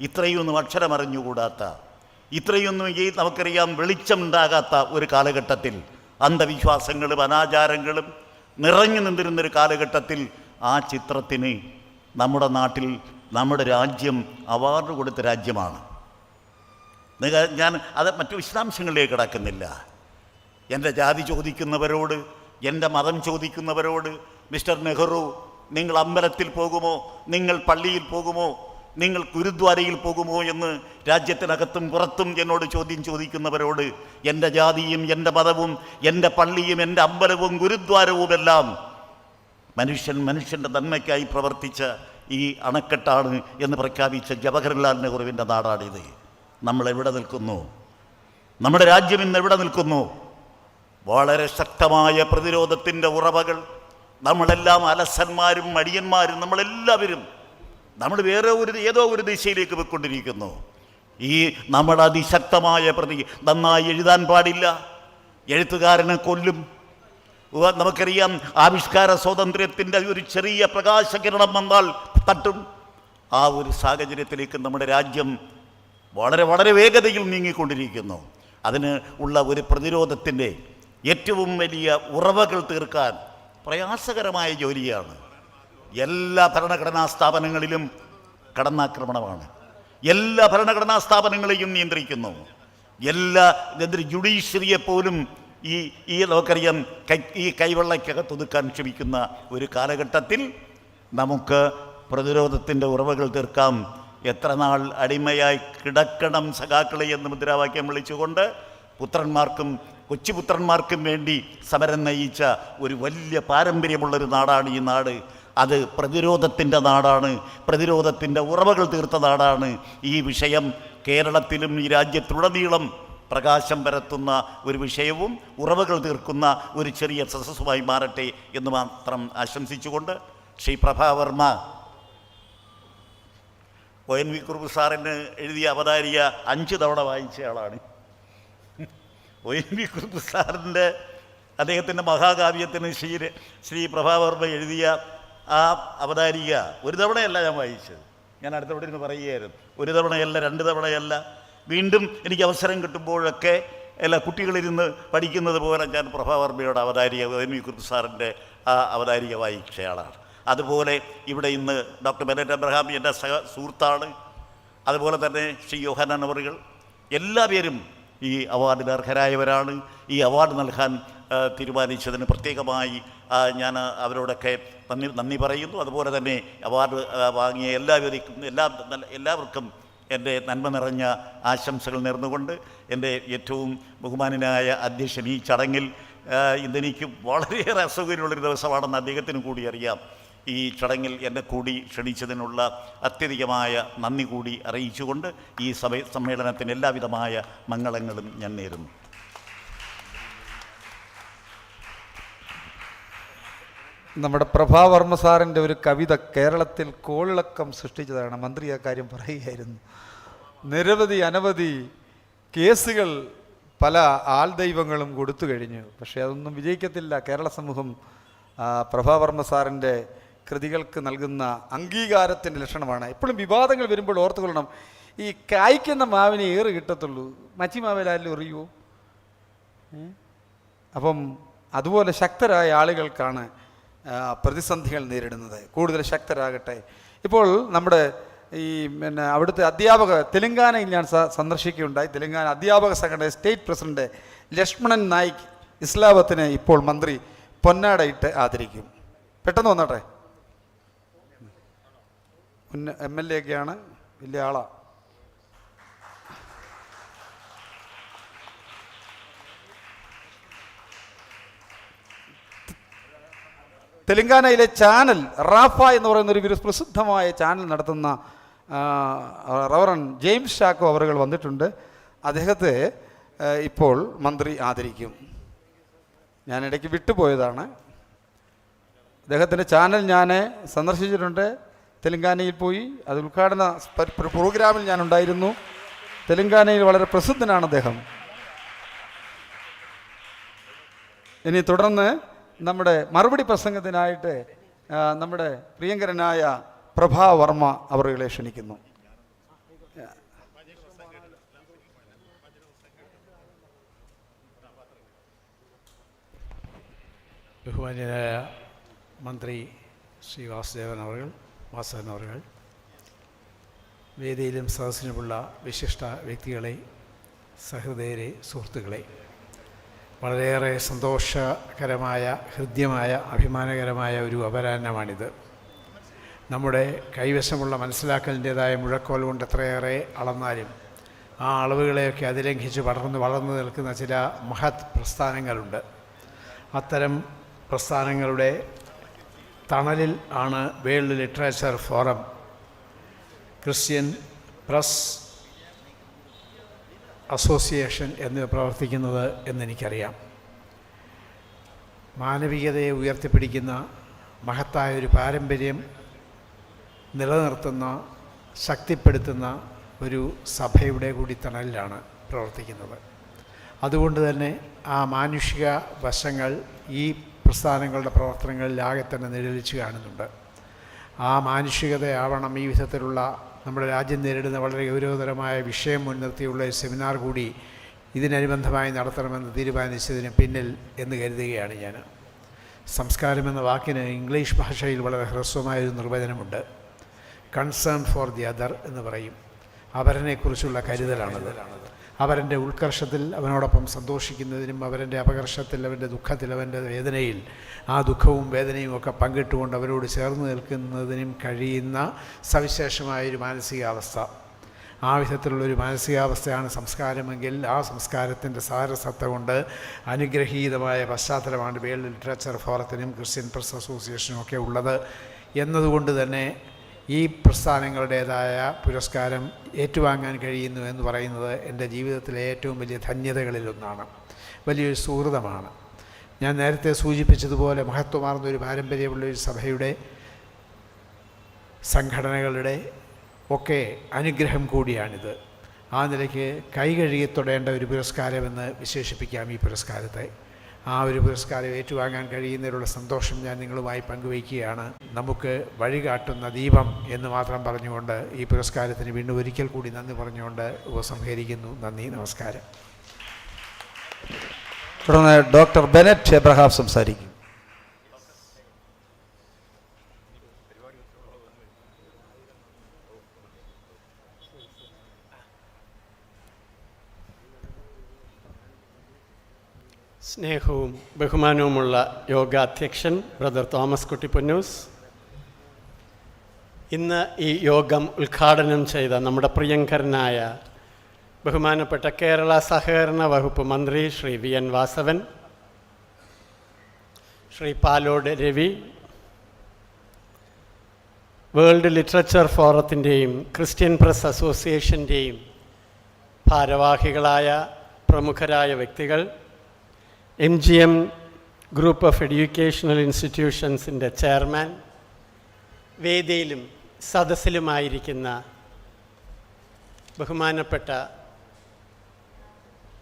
ഇത്രയൊന്നും അക്ഷരമറിഞ്ഞുകൂടാത്ത, ഇത്രയൊന്നും ഈ നമുക്കറിയാം വെളിച്ചമുണ്ടാകാത്ത ഒരു കാലഘട്ടത്തിൽ, അന്ധവിശ്വാസങ്ങളും അനാചാരങ്ങളും നിറഞ്ഞു നിന്നിരുന്നൊരു കാലഘട്ടത്തിൽ ആ ചിത്രത്തിന് നമ്മുടെ നാട്ടിൽ നമ്മുടെ രാജ്യം അവാർഡ് കൊടുത്ത രാജ്യമാണ്. ഞാൻ അത് മറ്റു വിശദാംശങ്ങളിലേക്ക് കിടക്കുന്നില്ല. എൻ്റെ ജാതി ചോദിക്കുന്നവരോട്, എൻ്റെ മതം ചോദിക്കുന്നവരോട്, മിസ്റ്റർ നെഹ്റു നിങ്ങൾ അമ്പലത്തിൽ പോകുമോ, നിങ്ങൾ പള്ളിയിൽ പോകുമോ, നിങ്ങൾ ഗുരുദ്വാരയിൽ പോകുമോ എന്ന് രാജ്യത്തിനകത്തും പുറത്തും എന്നോട് ചോദ്യം ചോദിക്കുന്നവരോട് എൻ്റെ ജാതിയും എൻ്റെ മതവും എൻ്റെ പള്ളിയും എൻ്റെ അമ്പലവും ഗുരുദ്വാരവുമെല്ലാം മനുഷ്യൻ്റെ നന്മയ്ക്കായി പ്രവർത്തിച്ച ഈ അണക്കെട്ടാണ് എന്ന് പ്രഖ്യാപിച്ച ജവഹർലാൽ നെഹ്റുവിൻ്റെ നാടാണിത്. നമ്മൾ എവിടെ നിൽക്കുന്നു? നമ്മുടെ രാജ്യം ഇന്ന് എവിടെ നിൽക്കുന്നു? വളരെ ശക്തമായ പ്രതിരോധത്തിൻ്റെ ഉറവകൾ നമ്മളെല്ലാം അലസന്മാരും മടിയന്മാരും നമ്മളെല്ലാവരും നമ്മൾ വേറെ ഏതോ ഒരു ദിശയിലേക്ക് പോയിക്കൊണ്ടിരിക്കുന്നു. ഈ നമ്മുടെ അതിശക്തമായ നന്നായി എഴുതാൻ പാടില്ല, എഴുത്തുകാരനെ കൊല്ലും. നമുക്കറിയാം ആവിഷ്കാര സ്വാതന്ത്ര്യത്തിൻ്റെ ഒരു ചെറിയ പ്രകാശകിരണം വന്നാൽ തട്ടും. ആ ഒരു സാഹചര്യത്തിലേക്ക് നമ്മുടെ രാജ്യം വളരെ വളരെ വേഗതയിൽ നീങ്ങിക്കൊണ്ടിരിക്കുന്നു. അതിന് ഉള്ള ഒരു പ്രതിരോധത്തിൻ്റെ ഏറ്റവും വലിയ ഉറവകൾ തീർക്കാൻ പ്രയാസകരമായ ജോലിയാണ്. എല്ലാ ഭരണഘടനാ സ്ഥാപനങ്ങളിലും കടന്നാക്രമണമാണ്. എല്ലാ ഭരണഘടനാ സ്ഥാപനങ്ങളെയും നിയന്ത്രിക്കുന്നു. എല്ലാ ജുഡീഷ്യറിയെപ്പോലും ഈ നമുക്കറിയാം ഈ കൈവെള്ളയ്ക്കകത്തൊതുക്കാൻ ശ്രമിക്കുന്ന ഒരു കാലഘട്ടത്തിൽ നമുക്ക് പ്രതിരോധത്തിൻ്റെ ഉറവകൾ തീർക്കാം. എത്ര നാൾ അടിമയായി കിടക്കണം സഖാക്കളെ എന്ന് മുദ്രാവാക്യം വിളിച്ചുകൊണ്ട് പുത്രന്മാർക്കും കൊച്ചുപുത്രന്മാർക്കും വേണ്ടി സമരം നയിച്ച ഒരു വലിയ പാരമ്പര്യമുള്ളൊരു നാടാണ് ഈ നാട്. അത് പ്രതിരോധത്തിൻ്റെ നാടാണ്, പ്രതിരോധത്തിൻ്റെ ഉറവകൾ തീർത്ത നാടാണ്. ഈ വിഷയം കേരളത്തിലും ഈ രാജ്യത്തുടനീളം പ്രകാശം പരത്തുന്ന ഒരു വിഷയവും ഉറവകൾ തീർക്കുന്ന ഒരു ചെറിയ സദസ്സുമായി മാറട്ടെ എന്ന് മാത്രം ആശംസിച്ചുകൊണ്ട് ശ്രീ പ്രഭാവർമ്മ ONV കുറുപ്പ് സാറിന് എഴുതിയ അവതാരിക 5 തവണ വായിച്ചയാളാണ്. ONV കുറുപ്പ് സാറിൻ്റെ അദ്ദേഹത്തിൻ്റെ മഹാകാവ്യത്തിന് ശ്രീ പ്രഭാവർമ്മ എഴുതിയ ആ അവതാരിക ഒരു തവണയല്ല ഞാൻ വായിച്ചത്. ഞാൻ അടുത്തവിടെ ഇരുന്ന് പറയുകയായിരുന്നു. ഒരു തവണയല്ല, 2 തവണയല്ല. വീണ്ടും എനിക്ക് അവസരം കിട്ടുമ്പോഴൊക്കെ എല്ലാ കുട്ടികളിരുന്ന് പഠിക്കുന്നത് പോലെ ഞാൻ പ്രഭാവർമ്മയുടെ അവതാരിക ONV കുറുപ്പ് സാറിൻ്റെ ആ അവതാരിക വായിച്ചയാളാണ്. അതുപോലെ ഇവിടെ ഇന്ന് ഡോക്ടർ ബെനറ്റ് അബ്രഹാം എൻ്റെ സുഹൃത്താണ്. അതുപോലെ തന്നെ ശ്രീ യോഹന്നാൻ അവറുകൾ എല്ലാവരും ഈ അവാർഡിന് അർഹരായവരാണ്. ഈ അവാർഡ് നൽകാൻ തീരുമാനിച്ചതിന് പ്രത്യേകമായി ഞാൻ അവരോടൊക്കെ നന്ദി പറയുന്നു. അതുപോലെ തന്നെ അവാർഡ് വാങ്ങിയ എല്ലാവർക്കും എൻ്റെ നന്മ നിറഞ്ഞ ആശംസകൾ നേർന്നുകൊണ്ട് എൻ്റെ ഏറ്റവും ബഹുമാനനായ അധ്യക്ഷൻ ഈ ചടങ്ങിൽ ഇതെനിക്ക് വളരെയേറെ അസൗകര്യമുള്ളൊരു ദിവസമാണെന്ന് അദ്ദേഹത്തിന് കൂടി അറിയാം. ഈ ചടങ്ങിൽ എന്നെ കൂടി ക്ഷണിച്ചതിനുള്ള അത്യധികമായ നന്ദി കൂടി അറിയിച്ചുകൊണ്ട് ഈ സമ്മേളനത്തിന് എല്ലാവിധമായ മംഗളങ്ങളും ഞാൻ നേരുന്നു. നമ്മുടെ പ്രഭാവർമ്മ സാറിൻ്റെ ഒരു കവിത കേരളത്തിൽ കോളിളക്കം സൃഷ്ടിച്ചതാണ്. മന്ത്രി ആ കാര്യം പറയുകയായിരുന്നു. അനവധി കേസുകൾ പല ആൾദൈവങ്ങളും കൊടുത്തു കഴിഞ്ഞു. പക്ഷേ അതൊന്നും വിജയിക്കത്തില്ല. കേരള സമൂഹം പ്രഭാവർമ്മ സാറിൻ്റെ കൃതികൾക്ക് നൽകുന്ന അംഗീകാരത്തിൻ്റെ ലക്ഷണമാണ്. എപ്പോഴും വിവാദങ്ങൾ വരുമ്പോൾ ഓർത്തുകൊള്ളണം, ഈ കായ്ക്കുന്ന മാവിനെ ഏറ് കിട്ടത്തുള്ളൂ, മച്ചി മാവിലായാലും എറിയുമോ? അപ്പം അതുപോലെ ശക്തരായ ആളുകൾക്കാണ് പ്രതിസന്ധികൾ നേരിടുന്നത്. കൂടുതൽ ശക്തരാകട്ടെ. ഇപ്പോൾ നമ്മുടെ ഈ അവിടുത്തെ തെലങ്കാനയിൽ ഞാൻ സന്ദർശിക്കുകയുണ്ടായി. തെലങ്കാന അധ്യാപക സംഘടന സ്റ്റേറ്റ് പ്രസിഡന്റ് ലക്ഷ്മണൻ നായിക് ഇസ്ലാവത്തിനെ ഇപ്പോൾ മന്ത്രി പൊന്നാടയിട്ട് ആദരിക്കും. പെട്ടെന്ന് വന്നോട്ടെ. MLA ഒക്കെയാണ്, വലിയ ആളാണ്. തെലങ്കാനയിലെ ചാനൽ റാഫ എന്ന് പറയുന്ന ഒരു പ്രസിദ്ധമായ ചാനൽ നടത്തുന്ന റവറൻ ജെയിംസ് ചാക്കോ അവറുകൾ വന്നിട്ടുണ്ട്. അദ്ദേഹത്തെ ഇപ്പോൾ മന്ത്രി ആദരിക്കും. ഞാൻ ഇടയ്ക്ക് വിട്ടുപോയതാണ്. അദ്ദേഹത്തിൻ്റെ ചാനൽ ഞാൻ സന്ദർശിച്ചിട്ടുണ്ട്. തെലങ്കാനയിൽ പോയി അത് ഉദ്ഘാടന പ്രോഗ്രാമിൽ ഞാൻ ഉണ്ടായിരുന്നു. തെലങ്കാനയിൽ വളരെ പ്രസിദ്ധനാണ് അദ്ദേഹം. ഇനി തുടർന്ന് നമ്മുടെ മറുപടി പ്രസംഗത്തിനായിട്ട് നമ്മുടെ പ്രിയങ്കരനായ പ്രഭാ വർമ്മ അവരുകളെ ക്ഷണിക്കുന്നു. ബഹുമാന്യനായ മന്ത്രി ശ്രീ വാസവൻ അവർ, വേദിയിലും സദസ്സിനുമുള്ള വിശിഷ്ട വ്യക്തികളെ, സഹൃദയരെ, സുഹൃത്തുക്കളെ, വളരെയേറെ സന്തോഷകരമായ, ഹൃദ്യമായ, അഭിമാനകരമായ ഒരു അപരാഹ്നമാണിത്. നമ്മുടെ കൈവശമുള്ള മനസ്സിലാക്കലിൻ്റേതായ മുഴക്കോൽ കൊണ്ട് എത്രയേറെ അളന്നാലും ആ അളവുകളെയൊക്കെ അതിലംഘിച്ച് വളർന്നു നിൽക്കുന്ന ചില മഹത് പ്രസ്ഥാനങ്ങളുണ്ട്. അത്തരം പ്രസ്ഥാനങ്ങളുടെ തണലിൽ ആണ് world literature forum, Christian press association എന്നിവ പ്രവർത്തിക്കുന്നത് എന്നെനിക്കറിയാം. മാനവികതയെ ഉയർത്തിപ്പിടിക്കുന്ന മഹത്തായ ഒരു പാരമ്പര്യം നിലനിർത്തുന്ന, ശക്തിപ്പെടുത്തുന്ന ഒരു സഭയുടെ കൂടി തണലിലാണ് പ്രവർത്തിക്കുന്നത്. അതുകൊണ്ട് തന്നെ ആ മാനുഷിക വശങ്ങൾ ഈ പ്രസ്ഥാനങ്ങളുടെ പ്രവർത്തനങ്ങളിലാകെ തന്നെ നിഴലിച്ച് കാണുന്നുണ്ട്. ആ മാനുഷികതയാവണം ഈ വിധത്തിലുള്ള നമ്മുടെ രാജ്യം നേരിടുന്ന വളരെ ഗൗരവതരമായ വിഷയം മുൻനിർത്തിയുള്ള ഒരു സെമിനാർ കൂടി ഇതിനനുബന്ധമായി നടത്തണമെന്ന് തീരുമാനിച്ചതിന് പിന്നിൽ എന്ന് കരുതുകയാണ് ഞാൻ. സംസ്കാരം എന്ന വാക്കിന് ഇംഗ്ലീഷ് ഭാഷയിൽ വളരെ ഹ്രസ്വമായൊരു നിർവചനമുണ്ട്. കൺസേൺ ഫോർ ദി അതർ എന്ന് പറയും. അവരനെക്കുറിച്ചുള്ള കരുതലാണത്. അവൻ്റെ ഉത്കർഷത്തിൽ അവനോടൊപ്പം സന്തോഷിക്കുന്നതിനും അവൻ്റെ അപകർഷത്തിൽ, അവൻ്റെ ദുഃഖത്തിൽ, അവൻ്റെ വേദനയിൽ ആ ദുഃഖവും വേദനയും ഒക്കെ പങ്കിട്ടുകൊണ്ട് അവരോട് ചേർന്ന് നിൽക്കുന്നതിനും കഴിയുന്ന സവിശേഷമായൊരു മാനസികാവസ്ഥ. ആ വിധത്തിലുള്ളൊരു മാനസികാവസ്ഥയാണ് സംസ്കാരമെങ്കിൽ ആ സംസ്കാരത്തിൻ്റെ സാരസത്ത കൊണ്ട് അനുഗ്രഹീതമായ പശ്ചാത്തലമാണ് വേൾഡ് ലിറ്ററേച്ചർ ഫോറത്തിനും ക്രിസ്ത്യൻ പ്രസ് അസോസിയേഷനും ഒക്കെ ഉള്ളത് എന്നതുകൊണ്ട് തന്നെ ഈ പ്രസ്ഥാനങ്ങളുടേതായ പുരസ്കാരം ഏറ്റുവാങ്ങാൻ കഴിയുന്നു എന്ന് പറയുന്നത് എൻ്റെ ജീവിതത്തിലെ ഏറ്റവും വലിയ ധന്യതകളിലൊന്നാണ്, വലിയൊരു സുഹൃതമാണ്. ഞാൻ നേരത്തെ സൂചിപ്പിച്ചതുപോലെ മഹത്വമാർന്ന ഒരു പാരമ്പര്യമുള്ള ഒരു സഭയുടെ, സംഘടനകളുടെ ഒക്കെ അനുഗ്രഹം കൂടിയാണിത്. ആ നിലയ്ക്ക് കൈകഴുകി തൊടേണ്ട ഒരു പുരസ്കാരമെന്ന് വിശേഷിപ്പിക്കാം ഈ പുരസ്കാരത്തെ. ആ ഒരു പുരസ്കാരം ഏറ്റുവാങ്ങാൻ കഴിയുന്നതിലുള്ള സന്തോഷം ഞാൻ നിങ്ങളുമായി പങ്കുവയ്ക്കുകയാണ്. നമുക്ക് വഴികാട്ടുന്ന ദീപം എന്ന് മാത്രം പറഞ്ഞുകൊണ്ട് ഈ പുരസ്കാരത്തിന് വീണ്ടും ഒരിക്കൽ കൂടി നന്ദി പറഞ്ഞുകൊണ്ട് ഉപസംഹരിക്കുന്നു. നന്ദി, നമസ്കാരം. തുടർന്ന് ഡോക്ടർ ബെനറ്റ് എബ്രഹാം സംസാരിക്കും. സ്നേഹവും ബഹുമാനവുമുള്ള യോഗാധ്യക്ഷൻ ബ്രദർ തോമസ് കുട്ടി പുന്നൂസ്, ഇന്ന് ഈ യോഗം ഉദ്ഘാടനം ചെയ്ത നമ്മുടെ പ്രിയങ്കരനായ ബഹുമാനപ്പെട്ട കേരള സഹകരണ വകുപ്പ് മന്ത്രി ശ്രീ വി.എൻ. വാസവൻ, ശ്രീ പാലോട് രവി, വേൾഡ് ലിറ്ററേച്ചർ ഫോറത്തിൻ്റെയും ക്രിസ്ത്യൻ പ്രസ് അസോസിയേഷൻ്റെയും ഭാരവാഹികളായ പ്രമുഖരായ വ്യക്തികൾ, MGM ഗ്രൂപ്പ് ഓഫ് എഡ്യൂക്കേഷണൽ ഇൻസ്റ്റിറ്റ്യൂഷൻസിൻ്റെ ചെയർമാൻ, വേദിയിലും സദസ്സിലുമായിരിക്കുന്ന ബഹുമാനപ്പെട്ട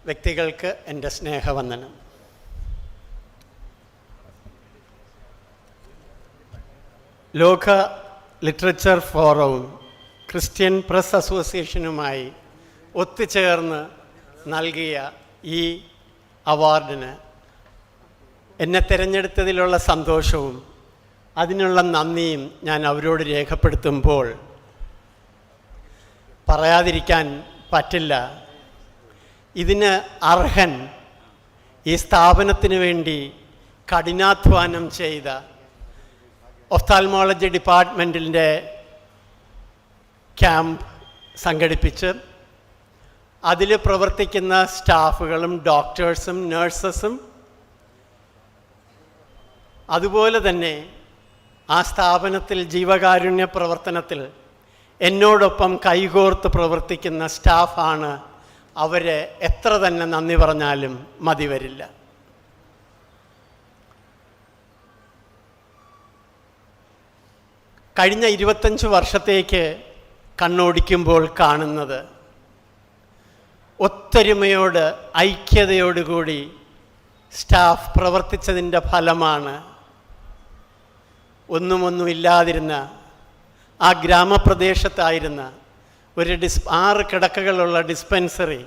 വ്യക്തികൾക്ക് എൻ്റെ സ്നേഹവന്ദനം. ലോക ലിറ്ററേച്ചർ ഫോറവും ക്രിസ്ത്യൻ പ്രസ് അസോസിയേഷനുമായി ഒത്തുചേർന്ന് നൽകിയ ഈ അവാർഡിന് എന്നെ തിരഞ്ഞെടുത്തതിലുള്ള സന്തോഷവും അതിനുള്ള നന്ദിയും ഞാൻ അവരോട് രേഖപ്പെടുത്തുമ്പോൾ പറയാതിരിക്കാൻ പറ്റില്ല. ഇതിന് അർഹൻ ഈ സ്ഥാപനത്തിന് വേണ്ടി കഠിനാധ്വാനം ചെയ്ത ഒഫ്താൽമോളജി ഡിപ്പാർട്ട്മെൻറ്റിൻ്റെ ക്യാമ്പ് സംഘടിപ്പിച്ച് അതിൽ പ്രവർത്തിക്കുന്ന സ്റ്റാഫുകളും ഡോക്ടേഴ്സും നഴ്സസും അതുപോലെ തന്നെ ആ സ്ഥാപനത്തിൽ ജീവകാരുണ്യ പ്രവർത്തനത്തിൽ എന്നോടൊപ്പം കൈകോർത്ത് പ്രവർത്തിക്കുന്ന സ്റ്റാഫാണ്. അവരെ എത്ര തന്നെ നന്ദി പറഞ്ഞാലും മതി വരില്ല. കഴിഞ്ഞ 25 വർഷത്തേക്ക് കണ്ണോടിക്കുമ്പോൾ കാണുന്നത് ഒത്തൊരുമയോട് ഐക്യതയോടുകൂടി സ്റ്റാഫ് പ്രവർത്തിച്ചതിൻ്റെ ഫലമാണ്. ഒന്നുമില്ലാതിരുന്ന ആ ഗ്രാമപ്രദേശത്തായിരുന്ന ഒരു 6 കിടക്കകളുള്ള ഡിസ്പെൻസറി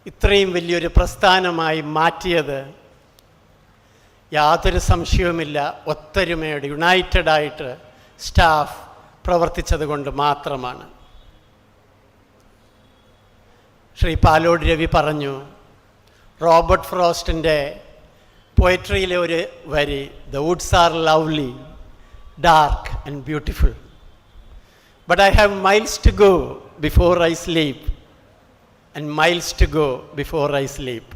ഇത്രയും വലിയൊരു പ്രസ്ഥാനമായി മാറ്റിയത് യാതൊരു സംശയവുമില്ല ഒത്തൊരുമയോടെ യുണൈറ്റഡായിട്ട് സ്റ്റാഫ് പ്രവർത്തിച്ചത് കൊണ്ട് മാത്രമാണ്. ശ്രീ പാലോട് രവി പറഞ്ഞു, റോബർട്ട് ഫ്രോസ്റ്റിൻ്റെ പോയട്രിയിലെ ഒരു വരി, "the Woods are lovely, dark and beautiful, but I have miles to go before I sleep and miles to go before I sleep."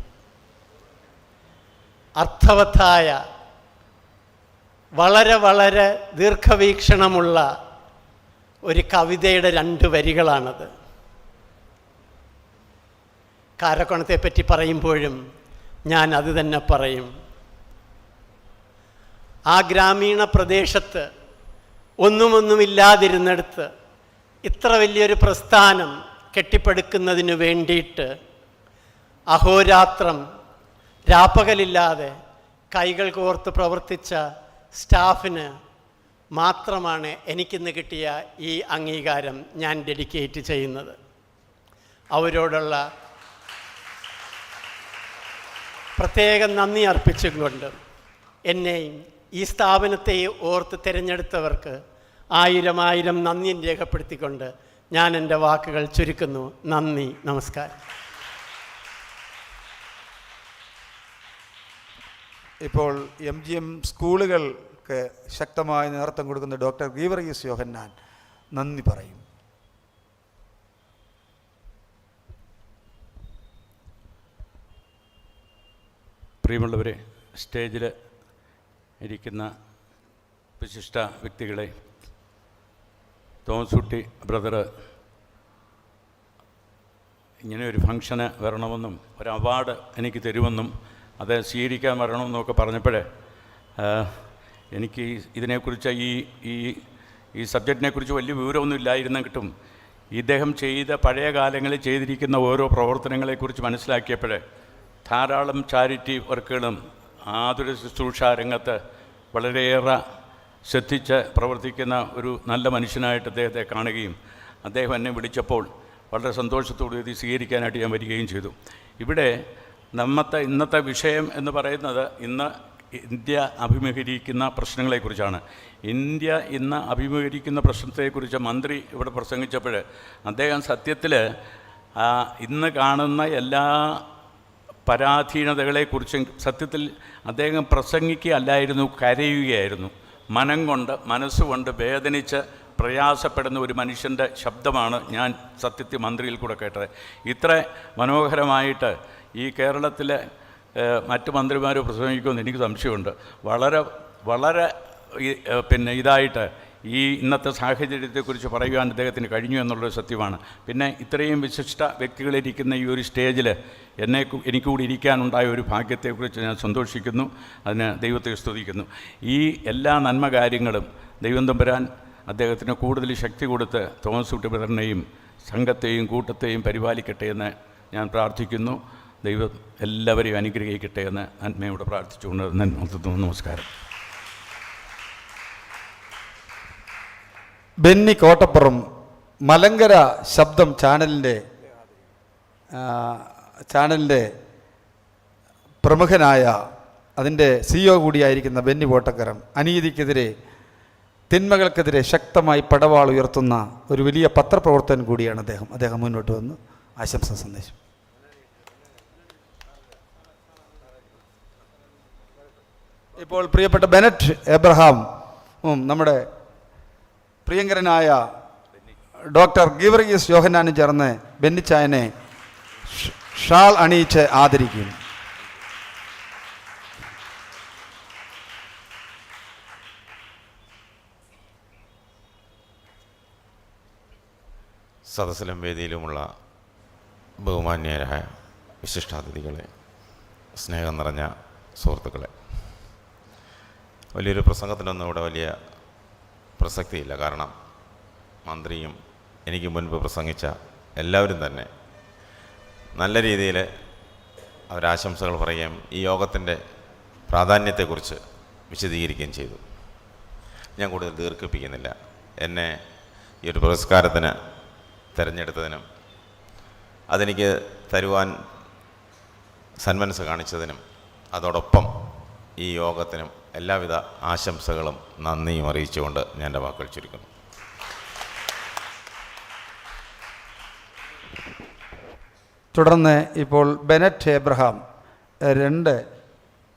അർത്ഥവത്തായ വളരെ ദീർഘവീക്ഷണമുള്ള ഒരു കവിതയുടെ 2 വരികളാണത്. കാരക്കോണത്തെപ്പറ്റി പറയുമ്പോഴും ഞാൻ അത് തന്നെ പറയും. ആ ഗ്രാമീണ പ്രദേശത്ത് ഒന്നുമില്ലാതിരുന്നിടത്ത് ഇത്ര വലിയൊരു പ്രസ്ഥാനം കെട്ടിപ്പടുക്കുന്നതിന് വേണ്ടിയിട്ട് അഹോരാത്രം രാപ്പകലില്ലാതെ കൈകൾ കോർത്ത് പ്രവർത്തിച്ച സ്റ്റാഫിന് മാത്രമാണ് എനിക്കിന്ന് കിട്ടിയ ഈ അംഗീകാരം ഞാൻ ഡെഡിക്കേറ്റ് ചെയ്യുന്നത്. അവരോടുള്ള പ്രത്യേകം നന്ദി അർപ്പിച്ചുകൊണ്ട് എന്നെയും ഈ സ്ഥാപനത്തെ ഓർത്ത് തിരഞ്ഞെടുത്തവർക്ക് 1000 നന്ദിയും രേഖപ്പെടുത്തിക്കൊണ്ട് ഞാൻ എൻ്റെ വാക്കുകൾ ചുരുക്കുന്നു. നന്ദി, നമസ്കാരം. ഇപ്പോൾ MGM സ്കൂളുകൾക്ക് ശക്തമായ നേതൃത്വം കൊടുക്കുന്ന ഡോക്ടർ ഗീവർഗീസ് യോഹന്നാൻ നന്ദി പറയും. പ്രിയമുള്ളവരെ, സ്റ്റേജിൽ ഇരിക്കുന്ന വിശിഷ്ട വ്യക്തികളെ, തോമസ് കുട്ടി ബ്രദർ ഇങ്ങനെ ഒരു ഫംഗ്ഷന് വരണമെന്നും ഒരു അവാർഡ് എനിക്ക് തരുമെന്നും അത് സ്വീകരിക്കാൻ വരണമെന്നൊക്കെ പറഞ്ഞപ്പോഴേ എനിക്ക് ഇതിനെക്കുറിച്ച് ഈ സബ്ജക്റ്റിനെക്കുറിച്ച് വലിയ വിവരമൊന്നും ഇല്ലായിരുന്ന കിട്ടും. ഇദ്ദേഹം പഴയ കാലങ്ങളിൽ ചെയ്തിരിക്കുന്ന ഓരോ പ്രവർത്തനങ്ങളെക്കുറിച്ച് മനസ്സിലാക്കിയപ്പോഴേ ധാരാളം ചാരിറ്റി വർക്കുകളും ആതുര ശുശ്രൂഷ രംഗത്ത് വളരെയേറെ ശ്രദ്ധിച്ച് പ്രവർത്തിക്കുന്ന ഒരു നല്ല മനുഷ്യനായിട്ട് അദ്ദേഹത്തെ കാണുകയും അദ്ദേഹം എന്നെ വിളിച്ചപ്പോൾ വളരെ സന്തോഷത്തോടു കൂടി സ്വീകരിക്കാനായിട്ട് ഞാൻ വരികയും ചെയ്തു. ഇവിടെ ഇന്നത്തെ വിഷയം എന്ന് പറയുന്നത് ഇന്ന് ഇന്ത്യ അഭിമുഖീകരിക്കുന്ന പ്രശ്നങ്ങളെക്കുറിച്ചാണ്. ഇന്ത്യ ഇന്ന് അഭിമുഖീകരിക്കുന്ന പ്രശ്നത്തെക്കുറിച്ച് മന്ത്രി ഇവിടെ പ്രസംഗിച്ചപ്പോൾ അദ്ദേഹം സത്യത്തിൽ ഇന്ന് കാണുന്ന എല്ലാ പരാധീനതകളെക്കുറിച്ചും സത്യത്തിൽ അദ്ദേഹം പ്രസംഗിക്കുകയല്ലായിരുന്നു, കരയുകയായിരുന്നു. മനസ്സുകൊണ്ട് വേദനിച്ച് പ്രയാസപ്പെടുന്ന ഒരു മനുഷ്യൻ്റെ ശബ്ദമാണ് ഞാൻ സത്യത്തിൽ മന്ത്രിയിൽ കൂടെ കേട്ടത്. ഇത്ര മനോഹരമായിട്ട് ഈ കേരളത്തിലെ മറ്റ് മന്ത്രിമാർ പ്രസംഗിക്കുമെന്ന് എനിക്ക് സംശയമുണ്ട്. വളരെ ഇതായിട്ട് ഈ ഇന്നത്തെ സാഹചര്യത്തെക്കുറിച്ച് പറയുവാൻ അദ്ദേഹത്തിന് കഴിഞ്ഞു എന്നുള്ളൊരു സത്യമാണ്. പിന്നെ ഇത്രയും വിശിഷ്ട വ്യക്തികളിരിക്കുന്ന ഈ ഒരു സ്റ്റേജിൽ എനിക്കൂടി ഇരിക്കാനുണ്ടായ ഒരു ഭാഗ്യത്തെക്കുറിച്ച് ഞാൻ സന്തോഷിക്കുന്നു. അതിന് ദൈവത്തെ സ്തുതിക്കുന്നു. ഈ എല്ലാ നന്മ കാര്യങ്ങളും ദൈവം തമ്പുരാൻ അദ്ദേഹത്തിന് കൂടുതൽ ശക്തി കൊടുത്ത് തോമസ് കുട്ടി ബ്രദറിനെയും സംഘത്തെയും കൂട്ടത്തെയും പരിപാലിക്കട്ടെ എന്ന് ഞാൻ പ്രാർത്ഥിക്കുന്നു. ദൈവം എല്ലാവരെയും അനുഗ്രഹിക്കട്ടെ എന്ന് നന്മയോട് പ്രാർത്ഥിച്ചുകൊണ്ട് നിർത്തുന്നു. നമസ്കാരം. ബെന്നി കോട്ടപ്പുറം മലങ്കര ശബ്ദം ചാനലിൻ്റെ പ്രമുഖനായ അതിൻ്റെ CEO കൂടിയായിരിക്കുന്ന ബെന്നി കോട്ടക്കരം അനീതിക്കെതിരെ തിന്മകൾക്കെതിരെ ശക്തമായി പടവാൾ ഉയർത്തുന്ന ഒരു വലിയ പത്രപ്രവർത്തകൻ കൂടിയാണ് അദ്ദേഹം മുന്നോട്ട് വന്ന് ആശംസാ സന്ദേശം. ഇപ്പോൾ പ്രിയപ്പെട്ട ബെനറ്റ് എബ്രഹാമും നമ്മുടെ പ്രിയങ്കരനായ ഡോക്ടർ ഗീവർഗീസ് യോഹന്നാനും ചേർന്ന് ബെന്നിച്ചായനെ ഷാൾ അണിയിച്ച് ആദരിക്കും. സദസ്സിലും വേദിയിലുമുള്ള ബഹുമാന്യരായ വിശിഷ്ടാതിഥികളെ, സ്നേഹം നിറഞ്ഞ സുഹൃത്തുക്കളെ, വലിയൊരു പ്രസംഗത്തിനൊന്നും ഇവിടെ വലിയ പ്രസക്തിയില്ല. കാരണം മന്ത്രിയും എനിക്ക് മുൻപ് പ്രസംഗിച്ച എല്ലാവരും തന്നെ നല്ല രീതിയിൽ അവരാശംസകൾ പറയുകയും ഈ യോഗത്തിൻ്റെ പ്രാധാന്യത്തെക്കുറിച്ച് വിശദീകരിക്കുകയും ചെയ്തു. ഞാൻ കൂടുതൽ ദീർഘിപ്പിക്കുന്നില്ല. എന്നെ ഈ ഒരു പുരസ്കാരത്തിന് തിരഞ്ഞെടുത്തതിനും അതെനിക്ക് തരുവാൻ സന്മനസ് കാണിച്ചതിനും അതോടൊപ്പം ഈ യോഗത്തിനും എല്ലാവിധ ആശംസകളും നന്ദിയും അറിയിച്ചുകൊണ്ട് ഞാൻ എൻ്റെ വാക്കുകൾ ചുരുക്കുന്നു. തുടർന്ന് ഇപ്പോൾ ബെനറ്റ് എബ്രഹാം 2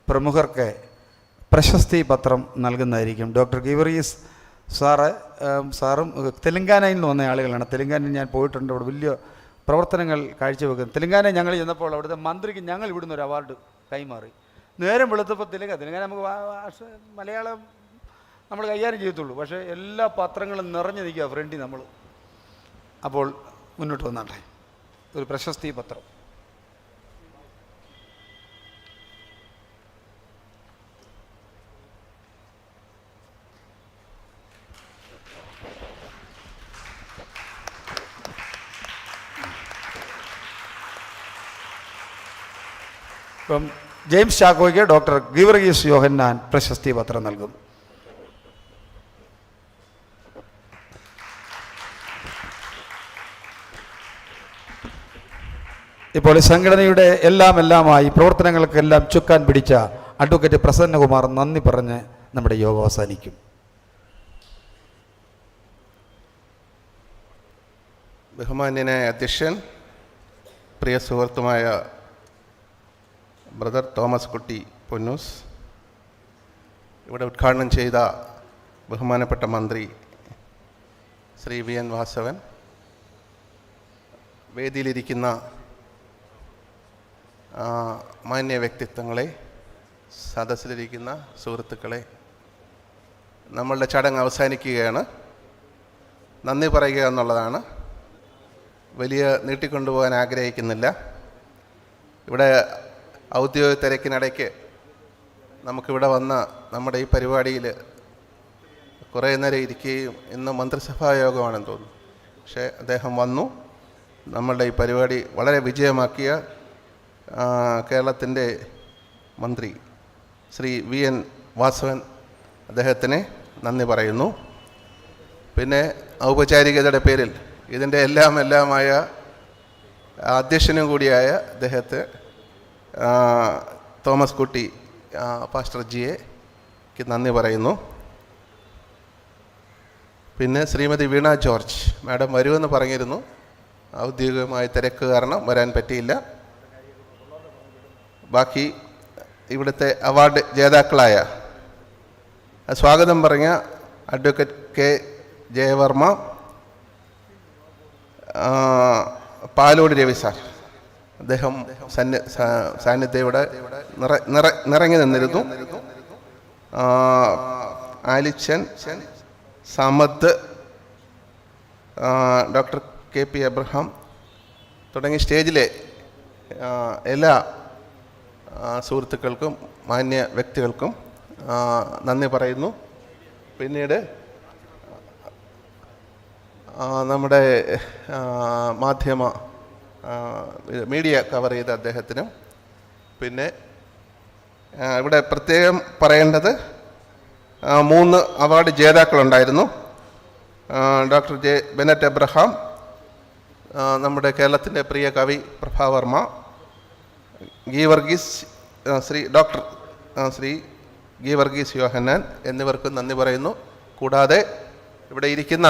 പ്രമുഖർക്ക് പ്രശസ്തി പത്രം നൽകുന്നതായിരിക്കും. ഡോക്ടർ ഗീവറീസ് സാറും തെലങ്കാനയിൽ നിന്ന് വന്ന ആളുകളാണ്. തെലങ്കാനയിൽ ഞാൻ പോയിട്ടുണ്ട്. അവിടെ വലിയ പ്രവർത്തനങ്ങൾ കാഴ്ചവെക്കുന്നത്. തെലങ്കാന ഞങ്ങൾ ചെന്നപ്പോൾ അവിടുത്തെ മന്ത്രിക്ക് ഞങ്ങൾ ഇവിടുന്ന് ഒരു അവാർഡ് കൈമാറി. നേരം വെളുത്തപ്പോൾ തെലങ്കാന നമുക്ക് മലയാളം നമ്മൾ കൈകാര്യം ചെയ്യത്തുള്ളൂ. പക്ഷേ എല്ലാ പത്രങ്ങളും നിറഞ്ഞു നിൽക്കുക ഫ്രണ്ടിൽ നമ്മൾ. അപ്പോൾ മുന്നോട്ട് വന്നാട്ടെ ഒരു പ്രശസ്തി പത്രം. ഇപ്പം ജെയിംസ് ചാക്കോയ്ക്ക് ഡോക്ടർ ഗീവർഗീസ് യോഹന്നാൻ പ്രശസ്തി പത്രം നൽകും. ഇപ്പോൾ ഈ സംഘടനയുടെ എല്ലാമായി പ്രവർത്തനങ്ങൾക്കെല്ലാം ചുക്കാൻ പിടിച്ച അഡ്വക്കേറ്റ് പ്രസന്നകുമാർ നന്ദി പറഞ്ഞ് നമ്മുടെ യോഗം അവസാനിക്കും. ബഹുമാന്യനായ അധ്യക്ഷൻ, പ്രിയ സുഹൃത്തുമായ ബ്രദർ തോമസ് കുട്ടി പൊന്നൂസ്, ഇവിടെ ഉദ്ഘാടനം ചെയ്ത ബഹുമാനപ്പെട്ട മന്ത്രി ശ്രീ VN വാസവൻ, വേദിയിലിരിക്കുന്ന മാന്യ വ്യക്തിത്വങ്ങളെ, സദസ്സിലിരിക്കുന്ന സുഹൃത്തുക്കളെ, നമ്മളുടെ ചടങ്ങ് അവസാനിക്കുകയാണ്. നന്ദി പറയുക എന്നുള്ളതാണ്. വലിയ നീട്ടിക്കൊണ്ടുപോകാൻ ആഗ്രഹിക്കുന്നില്ല. ഇവിടെ ഔദ്യോഗിക തിരക്കിനിടയ്ക്ക് നമുക്കിവിടെ വന്ന നമ്മുടെ ഈ പരിപാടിയിൽ കുറേ നേരം ഇരിക്കുകയും ഇന്ന് മന്ത്രിസഭാ യോഗമാണെന്ന് തോന്നുന്നു. പക്ഷേ അദ്ദേഹം വന്നു നമ്മളുടെ ഈ പരിപാടി വളരെ വിജയമാക്കിയ കേരളത്തിൻ്റെ മന്ത്രി ശ്രീ VN വാസവൻ, അദ്ദേഹത്തിന് നന്ദി പറയുന്നു. പിന്നെ ഔപചാരികതയുടെ പേരിൽ ഇതിൻ്റെ എല്ലാമായ അധ്യക്ഷനും കൂടിയായ അദ്ദേഹത്തെ തോമസ് കുട്ടി പാസ്റ്റർ ജിക്ക് നന്ദി പറയുന്നു. പിന്നെ ശ്രീമതി വീണ ജോർജ് മാഡം വരുമെന്ന് പറഞ്ഞിരുന്നു. ഔദ്യോഗികമായ തിരക്ക് കാരണം വരാൻ പറ്റിയില്ല. ബാക്കി ഇവിടുത്തെ അവാർഡ് ജേതാക്കളായ സ്വാഗതം പറഞ്ഞ advocate K Jayavarma, Palode Ravi sir, അദ്ദേഹം സാന്നിധ്യം ഇവിടെ നിറങ്ങി നിന്നിരുന്നു. Alichan, Samad, doctor KP Abraham തുടങ്ങി സ്റ്റേജിലെ എല്ലാ സുഹൃത്തുക്കൾക്കും മാന്യ വ്യക്തികൾക്കും നന്ദി പറയുന്നു. പിന്നീട് നമ്മുടെ മീഡിയ കവർ ചെയ്ത അദ്ദേഹത്തിനും, പിന്നെ ഇവിടെ പ്രത്യേകം പറയേണ്ടത് 3 അവാർഡ് ജേതാക്കളുണ്ടായിരുന്നു. ഡോക്ടർ ബെനറ്റ് എബ്രഹാം, നമ്മുടെ കേരളത്തിൻ്റെ പ്രിയ കവി പ്രഭാവർമ്മ, ശ്രീ ഗീവർഗീസ് യോഹന്നാൻ എന്നിവർക്ക് നന്ദി പറയുന്നു. കൂടാതെ ഇവിടെ ഇരിക്കുന്ന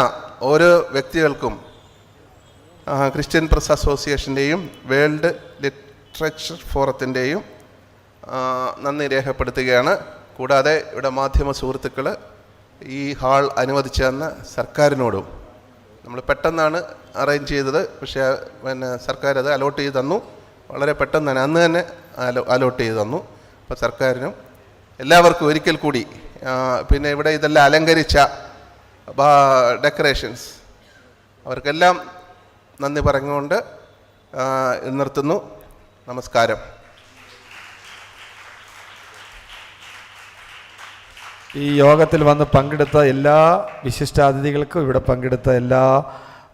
ഓരോ വ്യക്തികൾക്കും ക്രിസ്ത്യൻ പ്രസ് അസോസിയേഷൻ്റെയും വേൾഡ് ലിറ്ററേച്ചർ ഫോറത്തിൻ്റെയും നന്ദി രേഖപ്പെടുത്തുകയാണ്. കൂടാതെ ഇവിടെ മാധ്യമ സുഹൃത്തുക്കൾ ഈ ഹാൾ അനുവദിച്ചു തന്ന സർക്കാരിനോടും, നമ്മൾ പെട്ടെന്നാണ് അറേഞ്ച് ചെയ്തത്, പക്ഷേ സർക്കാർ അത് അലോട്ട് ചെയ്ത് തന്നു. വളരെ പെട്ടെന്ന് തന്നെ അന്ന് തന്നെ അലോട്ട് ചെയ്ത് തന്നു. അപ്പോൾ സർക്കാരിനും എല്ലാവർക്കും ഒരിക്കൽ കൂടി, പിന്നെ ഇവിടെ ഇതെല്ലാം അലങ്കരിച്ച ഡെക്കറേഷൻസ്, അവർക്കെല്ലാം നന്ദി പറഞ്ഞുകൊണ്ട് നിർത്തുന്നു. നമസ്കാരം. ഈ യോഗത്തിൽ വന്ന് പങ്കെടുത്ത എല്ലാ വിശിഷ്ടാതിഥികൾക്കും ഇവിടെ പങ്കെടുത്ത എല്ലാ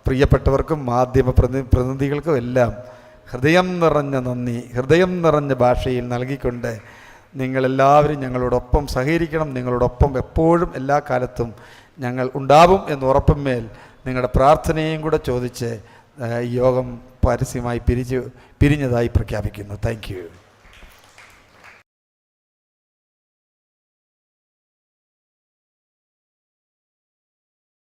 പ്രിയപ്പെട്ടവർക്കും മാധ്യമ പ്രതിനിധികൾക്കും എല്ലാം ഹൃദയം നിറഞ്ഞ നന്ദി, ഹൃദയം നിറഞ്ഞ ഭാഷയിൽ നൽകിക്കൊണ്ട് നിങ്ങളെല്ലാവരും ഞങ്ങളോടൊപ്പം സഹകരിക്കണം. നിങ്ങളോടൊപ്പം എപ്പോഴും എല്ലാ കാലത്തും ഞങ്ങൾ ഉണ്ടാവും എന്ന് ഉറപ്പുമേൽ നിങ്ങളുടെ പ്രാർത്ഥനയും കൂടെ ചോദിച്ച് ഈ യോഗം പരസ്യമായി പിരിഞ്ഞതായി പ്രഖ്യാപിക്കുന്നു. Thank you.